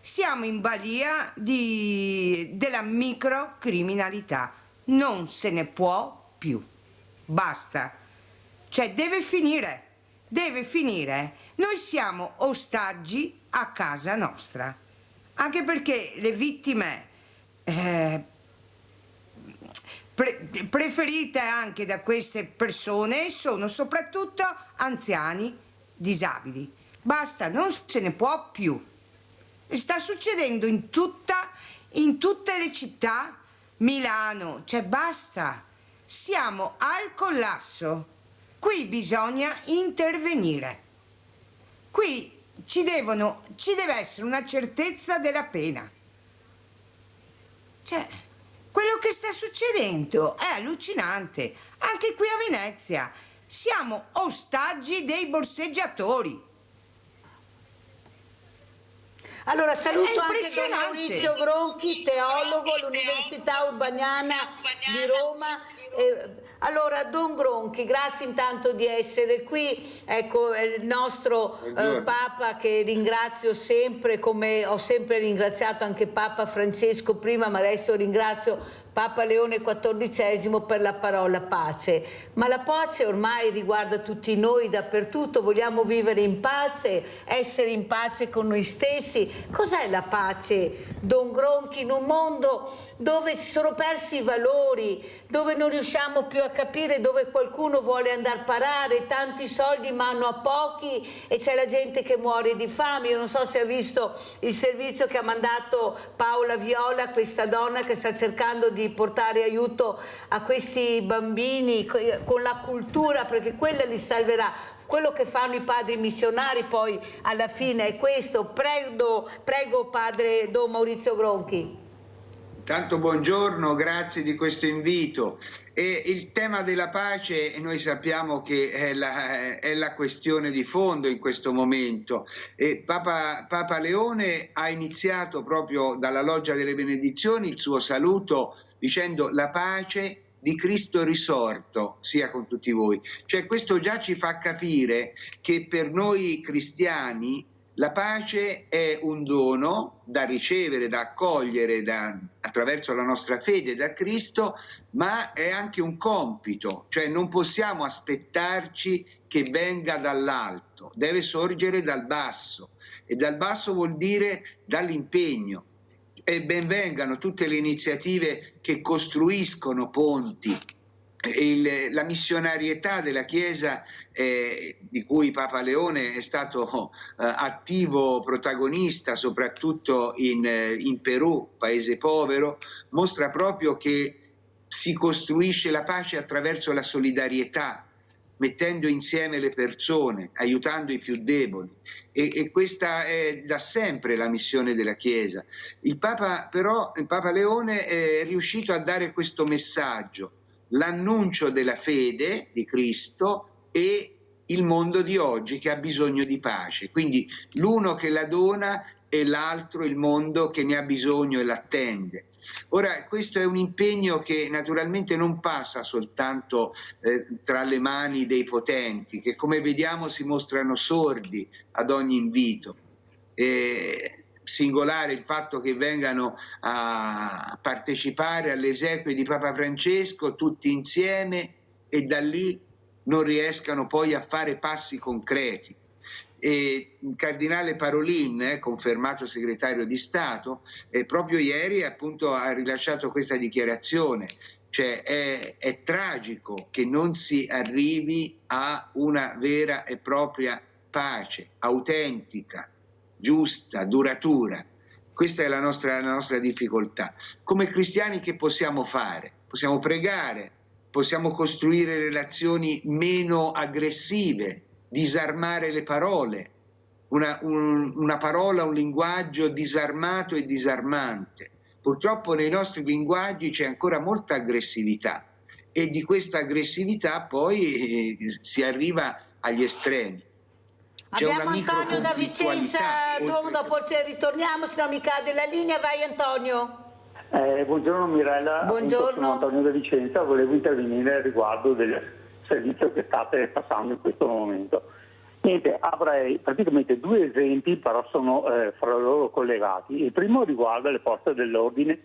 siamo in balia della microcriminalità, non se ne può più, basta, deve finire, noi siamo ostaggi a casa nostra, anche perché le vittime preferite anche da queste persone sono soprattutto anziani, disabili. Basta, non se ne può più. Sta succedendo in tutte le città, Milano, basta. Siamo al collasso. Qui bisogna intervenire. Qui ci deve essere una certezza della pena. Quello che sta succedendo è allucinante, anche qui a Venezia. Siamo ostaggi dei borseggiatori. Allora saluto anche Don Maurizio Gronchi, teologo all'Università Urbaniana di Roma. Allora Don Gronchi, grazie intanto di essere qui, ecco è il nostro Papa che ringrazio sempre, come ho sempre ringraziato anche Papa Francesco prima, ma adesso ringrazio Papa Leone XIV per la parola pace, ma la pace ormai riguarda tutti noi dappertutto, vogliamo vivere in pace, essere in pace con noi stessi. Cos'è la pace, Don Gronchi, in un mondo dove si sono persi i valori, dove non riusciamo più a capire dove qualcuno vuole andare a parare, tanti soldi in mano a pochi e c'è la gente che muore di fame. Io non so se ha visto il servizio che ha mandato Paola Viola, questa donna che sta cercando di portare aiuto a questi bambini con la cultura, perché quella li salverà. Quello che fanno i padri missionari poi alla fine è questo. Prego padre Don Maurizio Gronchi. Tanto buongiorno, grazie di questo invito. Il tema della pace noi sappiamo che è la questione di fondo in questo momento. Papa Leone ha iniziato proprio dalla Loggia delle Benedizioni il suo saluto dicendo la pace di Cristo risorto sia con tutti voi. Cioè questo già ci fa capire che per noi cristiani la pace è un dono da ricevere, da accogliere attraverso la nostra fede da Cristo, ma è anche un compito, cioè non possiamo aspettarci che venga dall'alto, deve sorgere dal basso, e dal basso vuol dire dall'impegno. E ben vengano tutte le iniziative che costruiscono ponti. La missionarietà della Chiesa, di cui Papa Leone è stato attivo protagonista, soprattutto in Perù, paese povero, mostra proprio che si costruisce la pace attraverso la solidarietà, mettendo insieme le persone, aiutando i più deboli, e questa è da sempre la missione della Chiesa. Il Papa Leone è riuscito a dare questo messaggio: l'annuncio della fede di Cristo e il mondo di oggi che ha bisogno di pace, quindi l'uno che la dona e l'altro il mondo che ne ha bisogno e l'attende. Ora questo è un impegno che naturalmente non passa soltanto tra le mani dei potenti, che come vediamo si mostrano sordi ad ogni invito. Singolare il fatto che vengano a partecipare alle esequie di Papa Francesco tutti insieme e da lì non riescano poi a fare passi concreti. E il cardinale Parolin, confermato segretario di Stato, proprio ieri appunto ha rilasciato questa dichiarazione, cioè è tragico che non si arrivi a una vera e propria pace autentica, giusta, duratura. Questa è la nostra difficoltà. Come cristiani che possiamo fare? Possiamo pregare, possiamo costruire relazioni meno aggressive, disarmare le parole, una parola, un linguaggio disarmato e disarmante. Purtroppo nei nostri linguaggi c'è ancora molta aggressività e di questa aggressività poi si arriva agli estremi. Abbiamo Antonio da Vicenza, dopo ritorniamo, se no mi cade la linea. Vai Antonio. Buongiorno Mirella, buongiorno. Sono Antonio da Vicenza, volevo intervenire riguardo del servizio che state passando in questo momento. Niente, avrei praticamente due esempi, però sono fra loro collegati. Il primo riguarda le forze dell'ordine,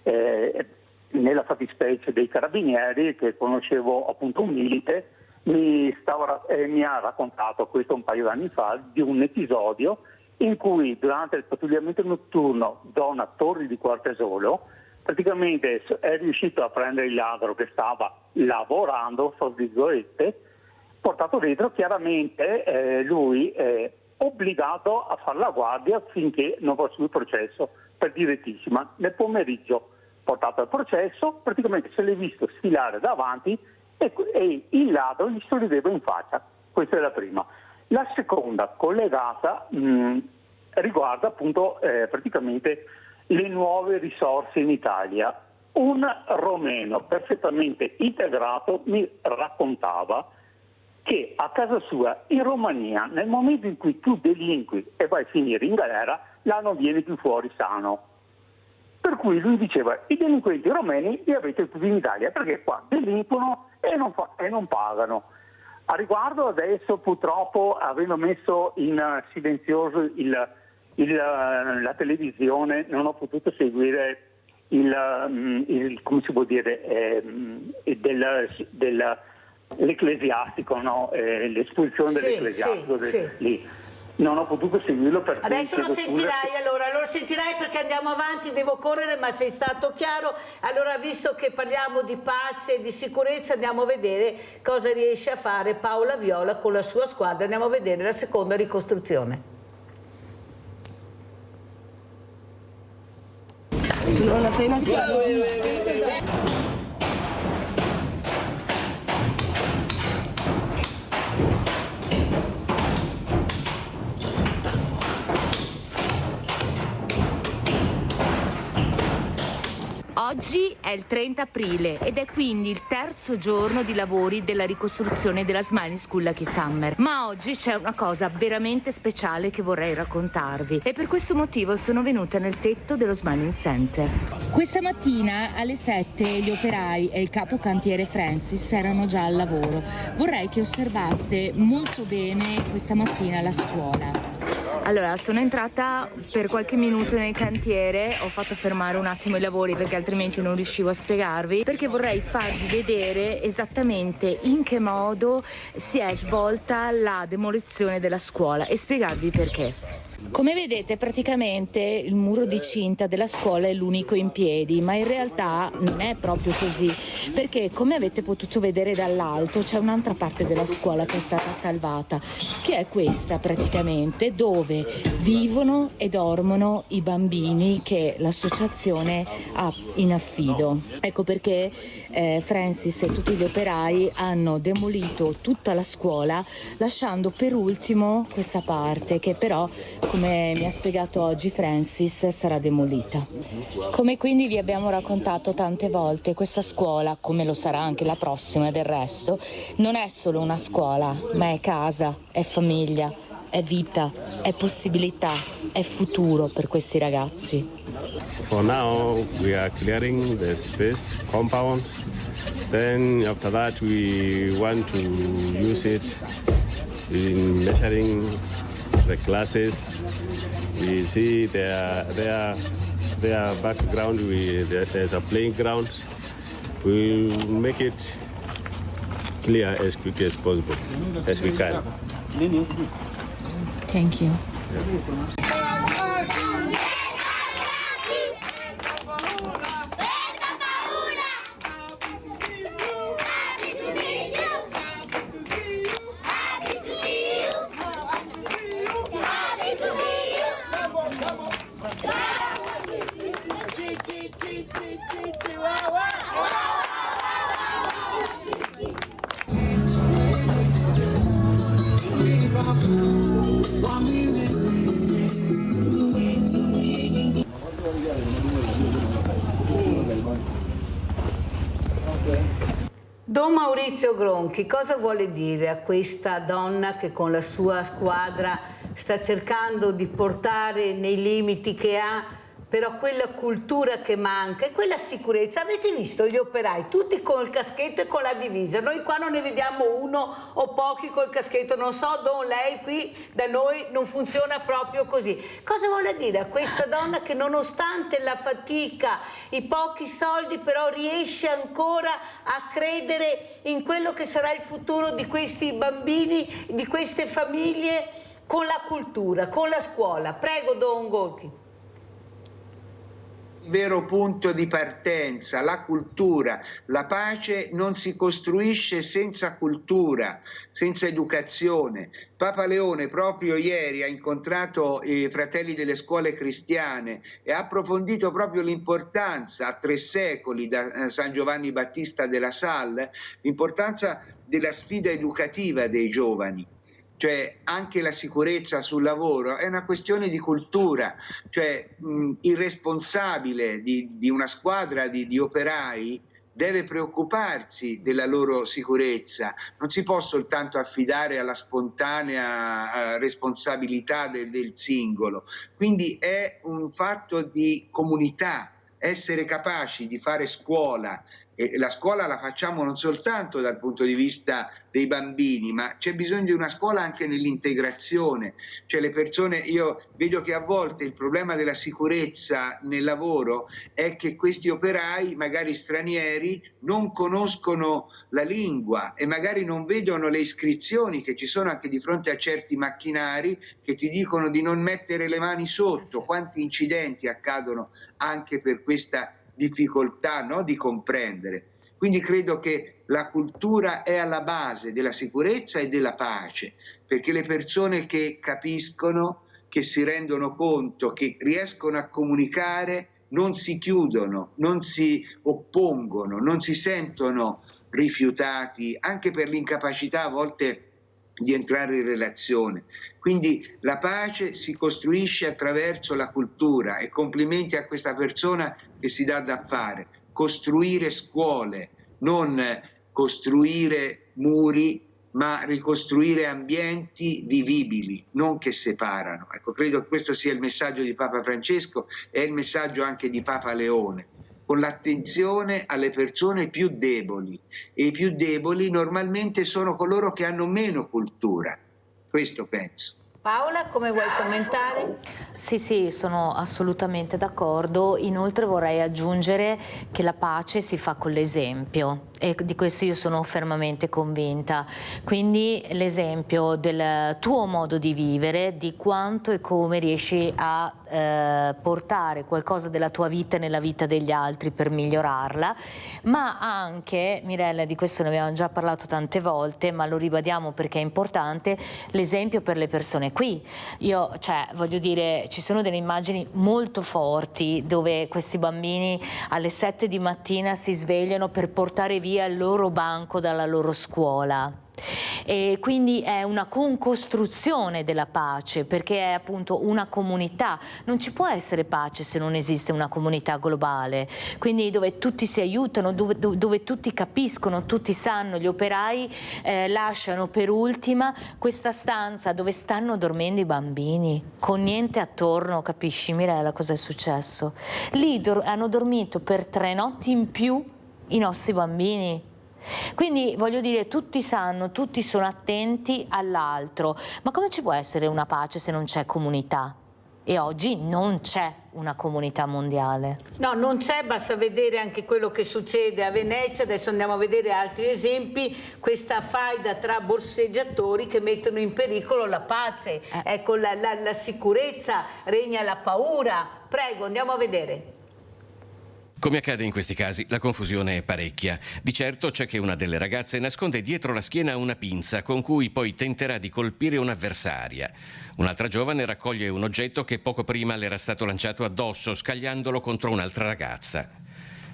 nella fattispecie dei carabinieri, che conoscevo appunto un milite, mi ha raccontato questo un paio d'anni fa di un episodio in cui durante il pattugliamento notturno zona Torri di Quartesolo praticamente è riuscito a prendere il ladro che stava lavorando, fra virgolette, portato dentro. Chiaramente lui è obbligato a fare la guardia finché non va sul processo per direttissima. Nel pomeriggio portato al processo praticamente se l'è visto sfilare davanti e il ladro gli sorrideva in faccia. Questa è la prima. La seconda, collegata, riguarda appunto praticamente le nuove risorse in Italia. Un romeno perfettamente integrato mi raccontava che a casa sua in Romania, nel momento in cui tu delinqui e vai a finire in galera, là non vieni più fuori sano. Per cui lui diceva: i delinquenti romeni li avete tutti in Italia, perché qua delinquono e non pagano. A riguardo adesso, purtroppo, avendo messo in silenzioso la televisione, non ho potuto seguire come si può dire, l'ecclesiastico, no? L'espulsione dell'ecclesiastico lì. Non ho potuto seguirlo perché adesso lo sentirai, allora lo sentirai, perché andiamo avanti, devo correre, ma sei stato chiaro. Allora, visto che parliamo di pace e di sicurezza, andiamo a vedere cosa riesce a fare Paola Viola con la sua squadra. Andiamo a vedere la seconda ricostruzione. Oggi è il 30 aprile ed è quindi il terzo giorno di lavori della ricostruzione della Smiling School Lucky Summer. Ma oggi c'è una cosa veramente speciale che vorrei raccontarvi e per questo motivo sono venuta nel tetto dello Smiling Center. Questa mattina alle 7 gli operai e il capo cantiere Francis erano già al lavoro. Vorrei che osservaste molto bene questa mattina la scuola. Allora, sono entrata per qualche minuto nel cantiere, ho fatto fermare un attimo i lavori perché altrimenti non riuscivo a spiegarvi, perché vorrei farvi vedere esattamente in che modo si è svolta la demolizione della scuola e spiegarvi perché. Come vedete, praticamente il muro di cinta della scuola è l'unico in piedi, ma in realtà non è proprio così, perché come avete potuto vedere dall'alto c'è un'altra parte della scuola che è stata salvata, che è questa praticamente, dove vivono e dormono i bambini che l'associazione ha in affido. Ecco perché Francis e tutti gli operai hanno demolito tutta la scuola, lasciando per ultimo questa parte che però, come mi ha spiegato oggi Francis, sarà demolita. Come quindi vi abbiamo raccontato tante volte, questa scuola, come lo sarà anche la prossima del resto, non è solo una scuola, ma è casa, è famiglia, è vita, è possibilità, è futuro per questi ragazzi. For now we are clearing the space compound. Then after that we want to use it in measuring the classes. We see their background. There's a playing ground. We make it clear as quickly as possible, as we can. Thank you. Don Maurizio Gronchi, cosa vuole dire a questa donna che con la sua squadra sta cercando di portare nei limiti che ha però quella cultura che manca e quella sicurezza? Avete visto gli operai tutti con il caschetto e con la divisa, noi qua non ne vediamo uno o pochi col caschetto, non so Don, lei qui da noi non funziona proprio così. Cosa vuole dire a questa donna che nonostante la fatica, i pochi soldi, però riesce ancora a credere in quello che sarà il futuro di questi bambini, di queste famiglie, con la cultura, con la scuola? Prego Don Gronchi. Vero punto di partenza, la cultura. La pace non si costruisce senza cultura, senza educazione. Papa Leone proprio ieri ha incontrato i fratelli delle scuole cristiane e ha approfondito proprio l'importanza, a 3 secoli da San Giovanni Battista della Salle, l'importanza della sfida educativa dei giovani. Cioè anche la sicurezza sul lavoro è una questione di cultura, cioè il responsabile di una squadra di operai deve preoccuparsi della loro sicurezza, non si può soltanto affidare alla spontanea responsabilità del singolo. Quindi è un fatto di comunità, essere capaci di fare scuola. E la scuola la facciamo non soltanto dal punto di vista dei bambini, ma c'è bisogno di una scuola anche nell'integrazione. Cioè le persone, io vedo che a volte il problema della sicurezza nel lavoro è che questi operai, magari stranieri, non conoscono la lingua e magari non vedono le iscrizioni che ci sono anche di fronte a certi macchinari che ti dicono di non mettere le mani sotto. Quanti incidenti accadono anche per questa difficoltà, no, di comprendere. Quindi credo che la cultura è alla base della sicurezza e della pace, perché le persone che capiscono, che si rendono conto, che riescono a comunicare, non si chiudono, non si oppongono, non si sentono rifiutati, anche per l'incapacità a volte di entrare in relazione. Quindi la pace si costruisce attraverso la cultura e complimenti a questa persona che si dà da fare. Costruire scuole, non costruire muri, ma ricostruire ambienti vivibili, non che separano. Ecco, credo che questo sia il messaggio di Papa Francesco e il messaggio anche di Papa Leone, con l'attenzione alle persone più deboli, e i più deboli normalmente sono coloro che hanno meno cultura. Questo penso. Paola, come vuoi commentare? Sì, sono assolutamente d'accordo. Inoltre vorrei aggiungere che la pace si fa con l'esempio e di questo io sono fermamente convinta. Quindi l'esempio del tuo modo di vivere, di quanto e come riesci a portare qualcosa della tua vita nella vita degli altri per migliorarla, ma anche, Mirella, di questo ne abbiamo già parlato tante volte, ma lo ribadiamo perché è importante, l'esempio per le persone qui. Io, voglio dire, ci sono delle immagini molto forti dove questi bambini alle 7 di mattina si svegliano per portare via il loro banco dalla loro scuola. E quindi è una concostruzione della pace, perché è appunto una comunità. Non ci può essere pace se non esiste una comunità globale, quindi dove tutti si aiutano, dove tutti capiscono, tutti sanno. Gli operai lasciano per ultima questa stanza dove stanno dormendo i bambini con niente attorno. Capisci, Mirella, cosa è successo? Lì hanno dormito per 3 notti in più i nostri bambini. Quindi voglio dire, tutti sanno, tutti sono attenti all'altro, ma come ci può essere una pace se non c'è comunità? E oggi non c'è una comunità mondiale. No, non c'è, basta vedere anche quello che succede a Venezia. Adesso andiamo a vedere altri esempi, questa faida tra borseggiatori che mettono in pericolo la pace, ecco, la sicurezza, regna la paura. Prego, andiamo a vedere. Come accade in questi casi, la confusione è parecchia. Di certo c'è che una delle ragazze nasconde dietro la schiena una pinza con cui poi tenterà di colpire un'avversaria. Un'altra giovane raccoglie un oggetto che poco prima le era stato lanciato addosso, scagliandolo contro un'altra ragazza.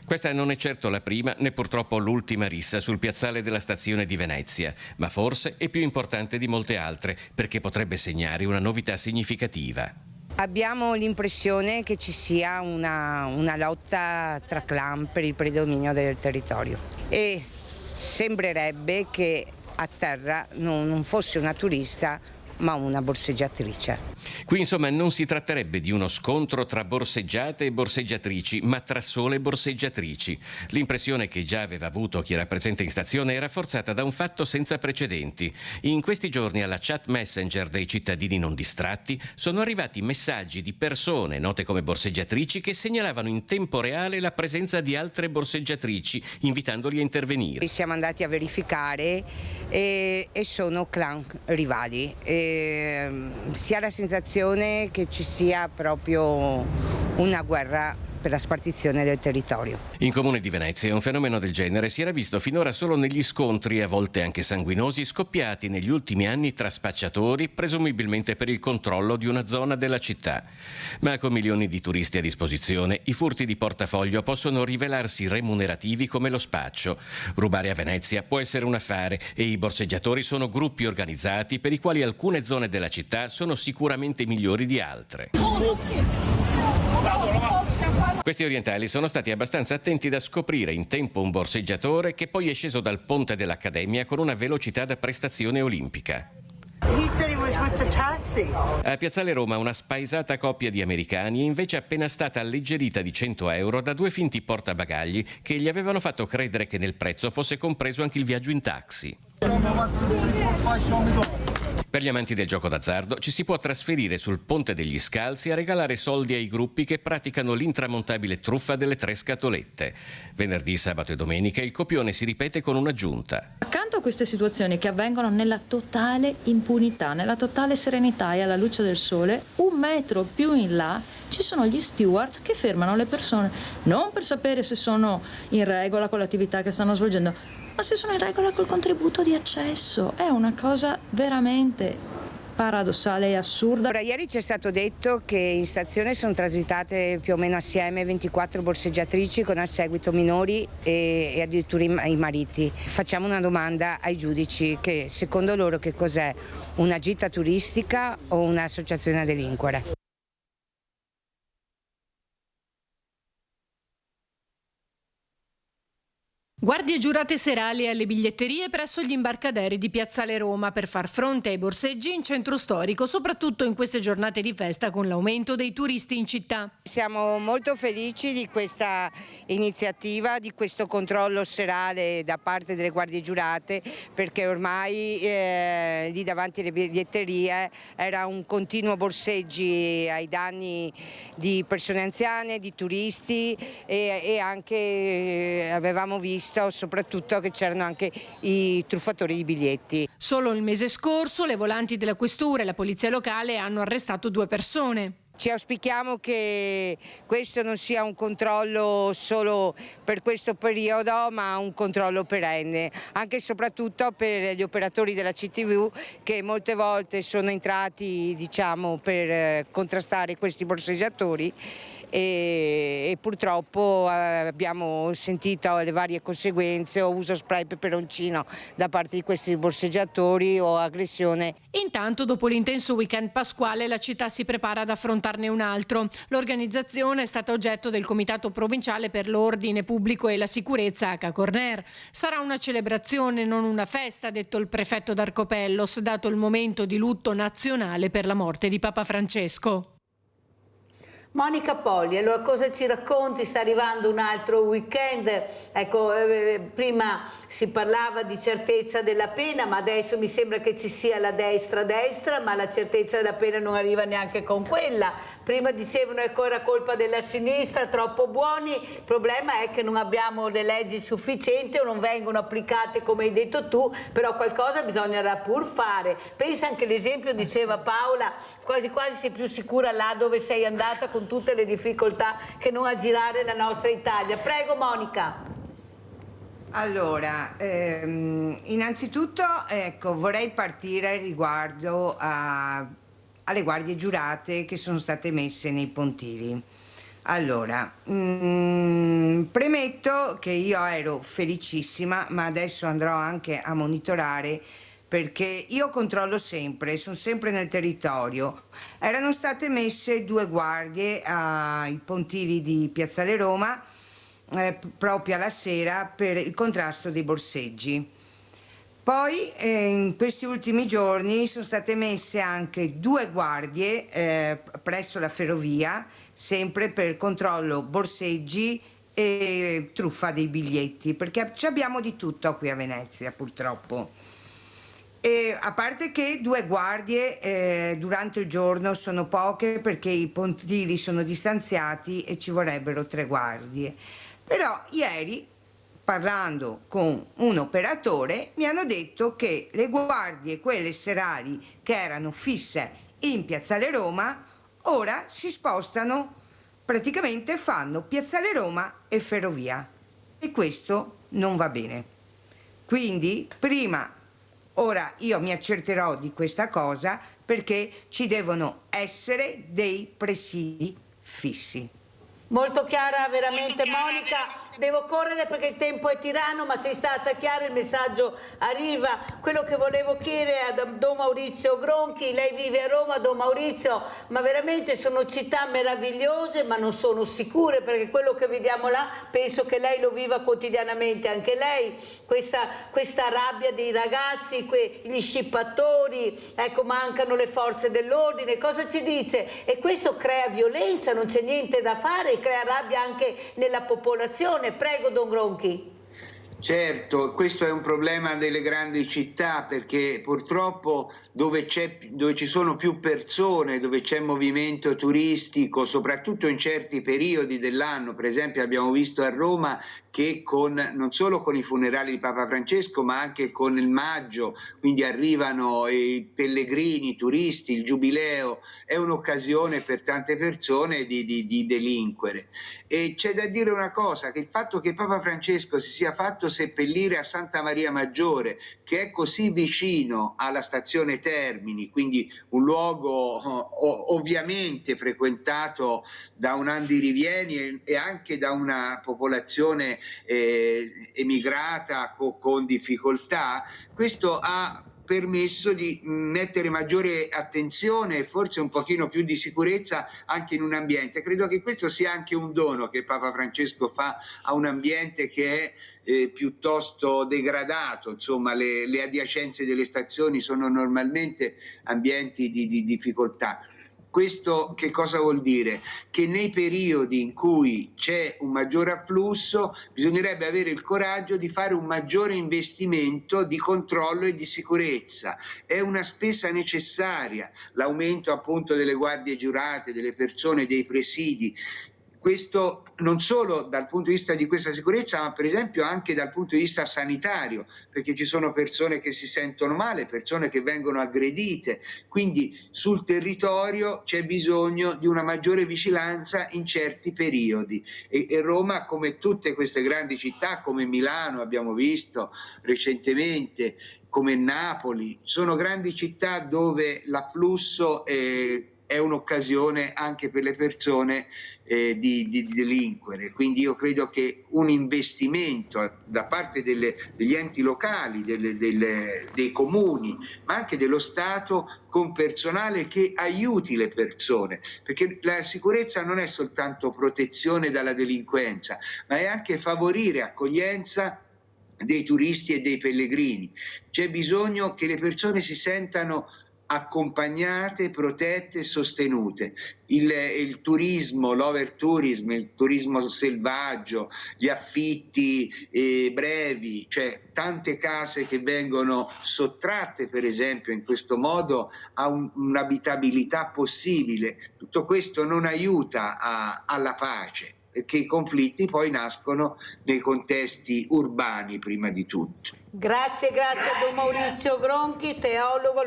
Questa non è certo la prima, né purtroppo l'ultima rissa sul piazzale della stazione di Venezia, ma forse è più importante di molte altre, perché potrebbe segnare una novità significativa. Abbiamo l'impressione che ci sia una lotta tra clan per il predominio del territorio e sembrerebbe che a terra non fosse una turista ma una borseggiatrice. Qui insomma non si tratterebbe di uno scontro tra borseggiate e borseggiatrici, ma tra sole borseggiatrici. L'impressione che già aveva avuto chi era presente in stazione è rafforzata da un fatto senza precedenti. In questi giorni alla chat messenger dei cittadini non distratti sono arrivati messaggi di persone note come borseggiatrici che segnalavano in tempo reale la presenza di altre borseggiatrici, invitandoli a intervenire. Siamo andati a verificare e sono clan rivali. Si ha la sensazione che ci sia proprio una guerra per la spartizione del territorio. In Comune di Venezia un fenomeno del genere si era visto finora solo negli scontri, a volte anche sanguinosi, scoppiati negli ultimi anni tra spacciatori, presumibilmente per il controllo di una zona della città. Ma con milioni di turisti a disposizione, i furti di portafoglio possono rivelarsi remunerativi come lo spaccio. Rubare a Venezia può essere un affare e i borseggiatori sono gruppi organizzati per i quali alcune zone della città sono sicuramente migliori di altre. Questi orientali sono stati abbastanza attenti da scoprire in tempo un borseggiatore che poi è sceso dal ponte dell'Accademia con una velocità da prestazione olimpica. A Piazzale Roma una spaesata coppia di americani è invece appena stata alleggerita di 100 euro da due finti portabagagli che gli avevano fatto credere che nel prezzo fosse compreso anche il viaggio in taxi. Per gli amanti del gioco d'azzardo ci si può trasferire sul Ponte degli Scalzi a regalare soldi ai gruppi che praticano l'intramontabile truffa delle 3 scatolette. Venerdì, sabato e domenica il copione si ripete con un'aggiunta. Accanto a queste situazioni che avvengono nella totale impunità, nella totale serenità e alla luce del sole, 1 metro più in là ci sono gli steward che fermano le persone, non per sapere se sono in regola con l'attività che stanno svolgendo, ma se sono in regola col contributo di accesso. È una cosa veramente paradossale e assurda. Ora, ieri ci è stato detto che in stazione sono transitate più o meno assieme 24 borseggiatrici con al seguito minori e addirittura i mariti. Facciamo una domanda ai giudici, che secondo loro che cos'è? Una gita turistica o un'associazione a delinquere? Guardie giurate serali alle biglietterie presso gli imbarcaderi di Piazzale Roma per far fronte ai borseggi in centro storico, soprattutto in queste giornate di festa con l'aumento dei turisti in città. Siamo molto felici di questa iniziativa, di questo controllo serale da parte delle guardie giurate, perché ormai lì davanti alle biglietterie era un continuo borseggi ai danni di persone anziane, di turisti e anche avevamo visto soprattutto che c'erano anche i truffatori di biglietti. Solo il mese scorso le volanti della questura e la polizia locale hanno arrestato 2 persone. Ci auspichiamo che questo non sia un controllo solo per questo periodo, ma un controllo perenne, anche e soprattutto per gli operatori della CTV che molte volte sono entrati, diciamo, per contrastare questi borseggiatori e purtroppo abbiamo sentito le varie conseguenze, o uso spray peperoncino da parte di questi borseggiatori o aggressione. Intanto, dopo l'intenso weekend pasquale, la città si prepara ad affrontarne un altro. L'organizzazione è stata oggetto del Comitato Provinciale per l'Ordine Pubblico e la Sicurezza a Cacorner. Sarà una celebrazione, non una festa, ha detto il prefetto d'Arcopellos, dato il momento di lutto nazionale per la morte di Papa Francesco. Monica Poli, allora cosa ci racconti? Sta arrivando un altro weekend, ecco, prima si parlava di certezza della pena, ma adesso mi sembra che ci sia la destra, ma la certezza della pena non arriva neanche con quella. Prima dicevano che era colpa della sinistra, troppo buoni, il problema è che non abbiamo le leggi sufficienti o non vengono applicate come hai detto tu, però qualcosa bisognerà pur fare. Pensa anche all'esempio, diceva Paola, quasi quasi sei più sicura là dove sei andata con tutte le difficoltà che non a girare la nostra Italia. Prego Monica. Allora, innanzitutto ecco, vorrei partire riguardo alle guardie giurate che sono state messe nei pontili. Allora, premetto che io ero felicissima, ma adesso andrò anche a monitorare, perché io controllo sempre, sono sempre nel territorio. Erano state messe 2 guardie ai pontili di Piazzale Roma proprio alla sera per il contrasto dei borseggi. Poi in questi ultimi giorni sono state messe anche 2 guardie presso la ferrovia, sempre per controllo borseggi e truffa dei biglietti, perché ci abbiamo di tutto qui a Venezia purtroppo. E a parte che 2 guardie durante il giorno sono poche, perché i pontili sono distanziati e ci vorrebbero 3 guardie. Però ieri, parlando con un operatore, mi hanno detto che le guardie, quelle serali che erano fisse in Piazzale Roma, ora si spostano, praticamente fanno Piazzale Roma e ferrovia, e questo non va bene. Quindi ora io mi accerterò di questa cosa, perché ci devono essere dei presidi fissi. Molto chiara veramente Monica, devo correre perché il tempo è tiranno, ma sei stata chiara, il messaggio arriva. Quello che volevo chiedere a Don Maurizio Gronchi, lei vive a Roma, Don Maurizio, ma veramente sono città meravigliose ma non sono sicure, perché quello che vediamo là penso che lei lo viva quotidianamente, anche lei, questa rabbia dei ragazzi, gli scippatori, ecco, mancano le forze dell'ordine, cosa ci dice? E questo crea violenza, non c'è niente da fare, crea rabbia anche nella popolazione. Prego Don Gronchi. Certo, questo è un problema delle grandi città, perché purtroppo dove ci sono più persone, dove c'è movimento turistico, soprattutto in certi periodi dell'anno, per esempio abbiamo visto a Roma che non solo con i funerali di Papa Francesco, ma anche con il maggio, quindi arrivano i pellegrini, i turisti, il giubileo, è un'occasione per tante persone di delinquere. E c'è da dire una cosa, che il fatto che Papa Francesco si sia fatto seppellire a Santa Maria Maggiore, che è così vicino alla stazione Termini, quindi un luogo ovviamente frequentato da un andirivieni e anche da una popolazione emigrata con difficoltà, questo ha permesso di mettere maggiore attenzione e forse un pochino più di sicurezza anche in un ambiente. Credo che questo sia anche un dono che Papa Francesco fa a un ambiente che è piuttosto degradato, insomma le adiacenze delle stazioni sono normalmente ambienti di difficoltà. Questo che cosa vuol dire? Che nei periodi in cui c'è un maggiore afflusso bisognerebbe avere il coraggio di fare un maggiore investimento di controllo e di sicurezza. È una spesa necessaria, l'aumento appunto delle guardie giurate, delle persone, dei presidi. Questo non solo dal punto di vista di questa sicurezza, ma per esempio anche dal punto di vista sanitario, perché ci sono persone che si sentono male, persone che vengono aggredite, quindi sul territorio c'è bisogno di una maggiore vigilanza in certi periodi e Roma, come tutte queste grandi città, come Milano abbiamo visto recentemente, come Napoli, sono grandi città dove l'afflusso è un'occasione anche per le persone di delinquere, quindi io credo che un investimento da parte degli enti locali, dei comuni, ma anche dello Stato, con personale che aiuti le persone, perché la sicurezza non è soltanto protezione dalla delinquenza, ma è anche favorire accoglienza dei turisti e dei pellegrini. C'è bisogno che le persone si sentano accompagnate, protette e sostenute. Il turismo, l'overtourism, il turismo selvaggio, gli affitti brevi, cioè tante case che vengono sottratte per esempio in questo modo a un'abitabilità possibile, tutto questo non aiuta alla pace, perché i conflitti poi nascono nei contesti urbani prima di tutto. Grazie a Don Maurizio Gronchi, teologo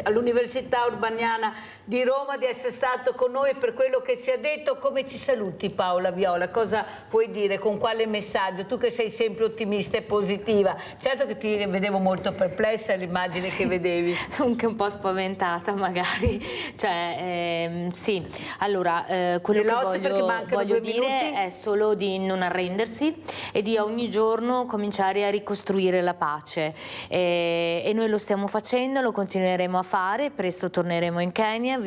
all'Università Urbaniana di Roma, di essere stato con noi per quello che ci ha detto. Come ci saluti Paola Viola? Cosa puoi dire? Con quale messaggio? Tu che sei sempre ottimista e positiva. Certo che ti vedevo molto perplessa l'immagine che vedevi. Anche un po' spaventata magari. Cioè, sì, allora quello che voglio dire è solo di non arrendersi e di ogni giorno cominciare a ricostruire la pace e noi lo stiamo facendo, lo continueremo a fare, presto torneremo in Kenya,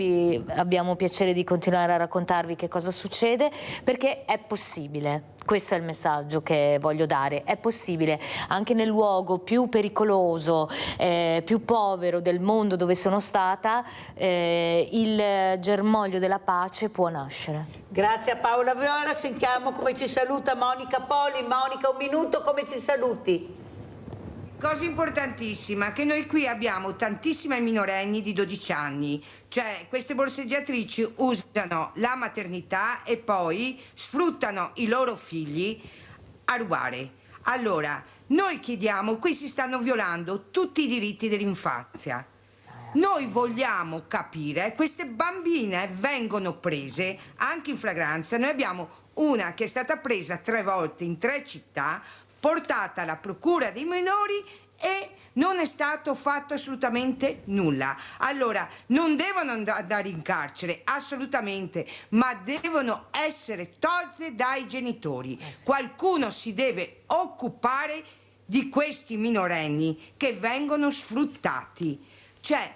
abbiamo piacere di continuare a raccontarvi che cosa succede, perché è possibile. Questo è il messaggio che voglio dare, è possibile anche nel luogo più pericoloso, più povero del mondo dove sono stata, il germoglio della pace può nascere. Grazie a Paola Viola, sentiamo come ci saluta Monica Poli. Monica, un minuto, come ci saluti? Cosa importantissima, che noi qui abbiamo tantissimi minorenni di 12 anni, cioè queste borseggiatrici usano la maternità e poi sfruttano i loro figli a rubare. Allora, noi chiediamo, qui si stanno violando tutti i diritti dell'infanzia. Noi vogliamo capire, queste bambine vengono prese anche in flagranza, noi abbiamo una che è stata presa 3 volte in 3 città, portata alla procura dei minori e non è stato fatto assolutamente nulla. Allora, non devono andare in carcere, assolutamente, ma devono essere tolte dai genitori. Qualcuno si deve occupare di questi minorenni che vengono sfruttati. Cioè,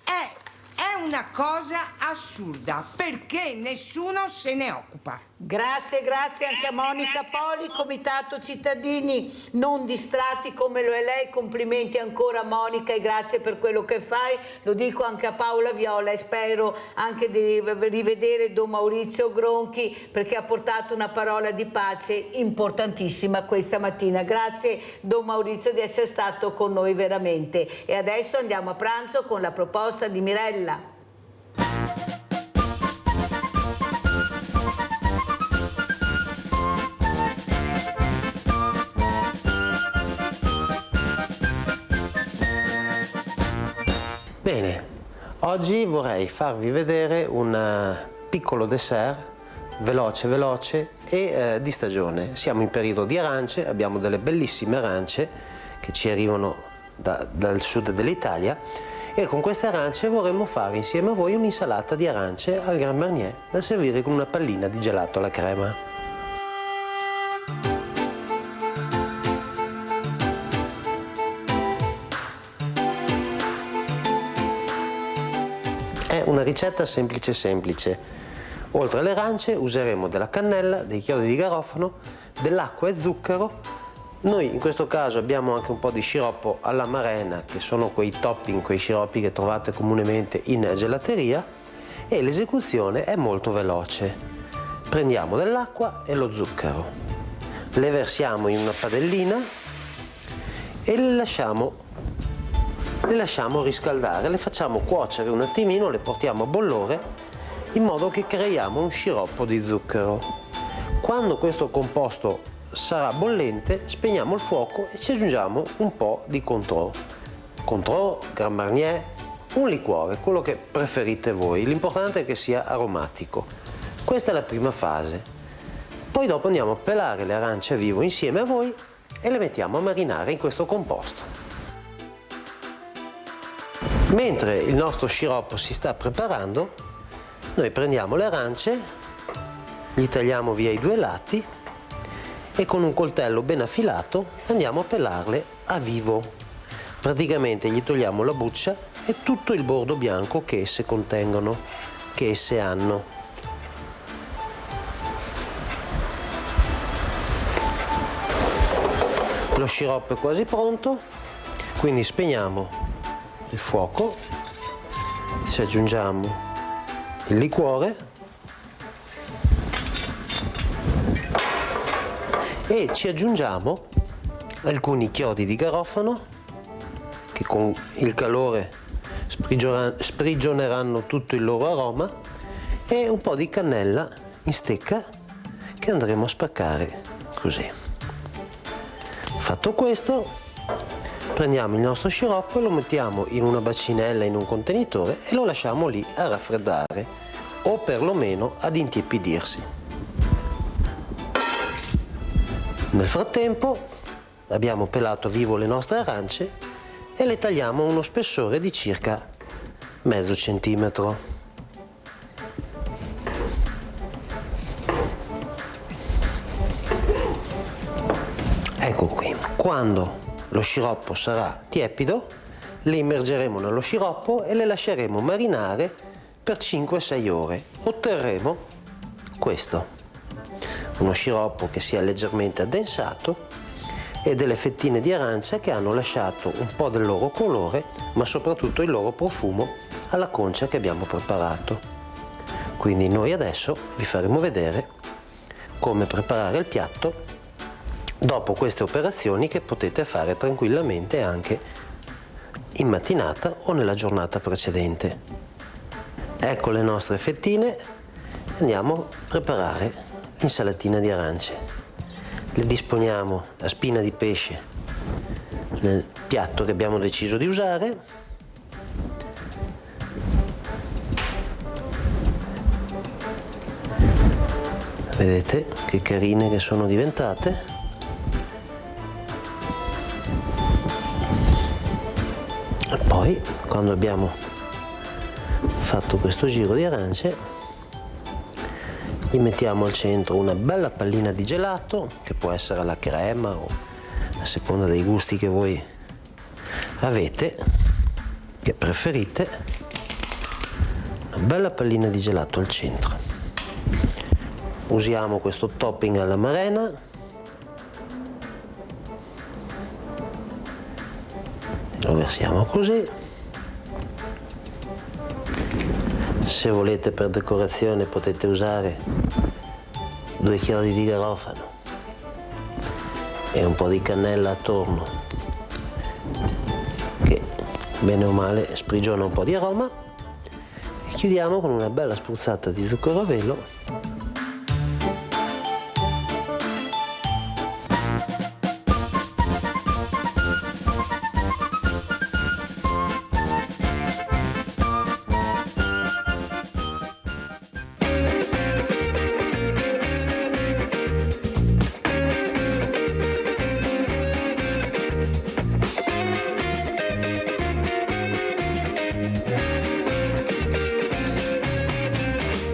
è una cosa assurda, perché nessuno se ne occupa. Grazie anche a Monica Poli, Comitato Cittadini Non Distratti come lo è lei. Complimenti ancora Monica e grazie per quello che fai. Lo dico anche a Paola Viola e spero anche di rivedere Don Maurizio Gronchi, perché ha portato una parola di pace importantissima questa mattina. Grazie Don Maurizio di essere stato con noi veramente. E adesso andiamo a pranzo con la proposta di Mirella. Bene, oggi vorrei farvi vedere un piccolo dessert veloce e di stagione. Siamo in periodo di arance, abbiamo delle bellissime arance che ci arrivano dal sud dell'Italia e con queste arance vorremmo fare insieme a voi un'insalata di arance al Grand Marnier da servire con una pallina di gelato alla crema. È una ricetta semplice. Oltre alle arance useremo della cannella, dei chiodi di garofano, dell'acqua e zucchero. Noi in questo caso abbiamo anche un po' di sciroppo all'amarena, che sono quei topping, quei sciroppi che trovate comunemente in gelateria, e l'esecuzione è molto veloce. Prendiamo dell'acqua e lo zucchero, le versiamo in una padellina e le lasciamo riscaldare, le facciamo cuocere un attimino, le portiamo a bollore in modo che creiamo un sciroppo di zucchero. Quando questo composto sarà bollente spegniamo il fuoco e ci aggiungiamo un po' di Cointreau, Grand Marnier, un liquore, quello che preferite voi, l'importante è che sia aromatico. Questa è la prima fase. Poi dopo andiamo a pelare le arance a vivo insieme a voi e le mettiamo a marinare in questo composto. Mentre il nostro sciroppo si sta preparando, noi prendiamo le arance, gli tagliamo via i due lati e con un coltello ben affilato andiamo a pelarle a vivo. Praticamente gli togliamo la buccia e tutto il bordo bianco che esse contengono, che esse hanno. Lo sciroppo è quasi pronto, quindi spegniamo il fuoco, ci aggiungiamo il liquore e ci aggiungiamo alcuni chiodi di garofano che con il calore sprigioneranno tutto il loro aroma e un po' di cannella in stecca che andremo a spaccare così. Fatto questo, prendiamo il nostro sciroppo e lo mettiamo in una bacinella, in un contenitore e lo lasciamo lì a raffreddare o perlomeno ad intiepidirsi. Nel frattempo abbiamo pelato vivo le nostre arance e le tagliamo a uno spessore di circa mezzo centimetro. Ecco qui, quando lo sciroppo sarà tiepido, le immergeremo nello sciroppo e le lasceremo marinare per 5-6 ore. Otterremo questo, uno sciroppo che sia leggermente addensato e delle fettine di arancia che hanno lasciato un po' del loro colore, ma soprattutto il loro profumo alla concia che abbiamo preparato. Quindi noi adesso vi faremo vedere come preparare il piatto dopo queste operazioni che potete fare tranquillamente anche in mattinata o nella giornata precedente. Ecco le nostre fettine, andiamo a preparare l'insalatina di arance. Le disponiamo a spina di pesce nel piatto che abbiamo deciso di usare. Vedete che carine che sono diventate. quando abbiamo fatto questo giro di arance, gli mettiamo al centro una bella pallina di gelato, che può essere alla crema o a seconda dei gusti che voi avete, che preferite. Una bella pallina di gelato al centro. Usiamo questo topping all'amarena, lo versiamo così. Se volete per decorazione potete usare 2 chiodi di garofano e un po' di cannella attorno, che bene o male sprigiona un po' di aroma, e chiudiamo con una bella spruzzata di zucchero a velo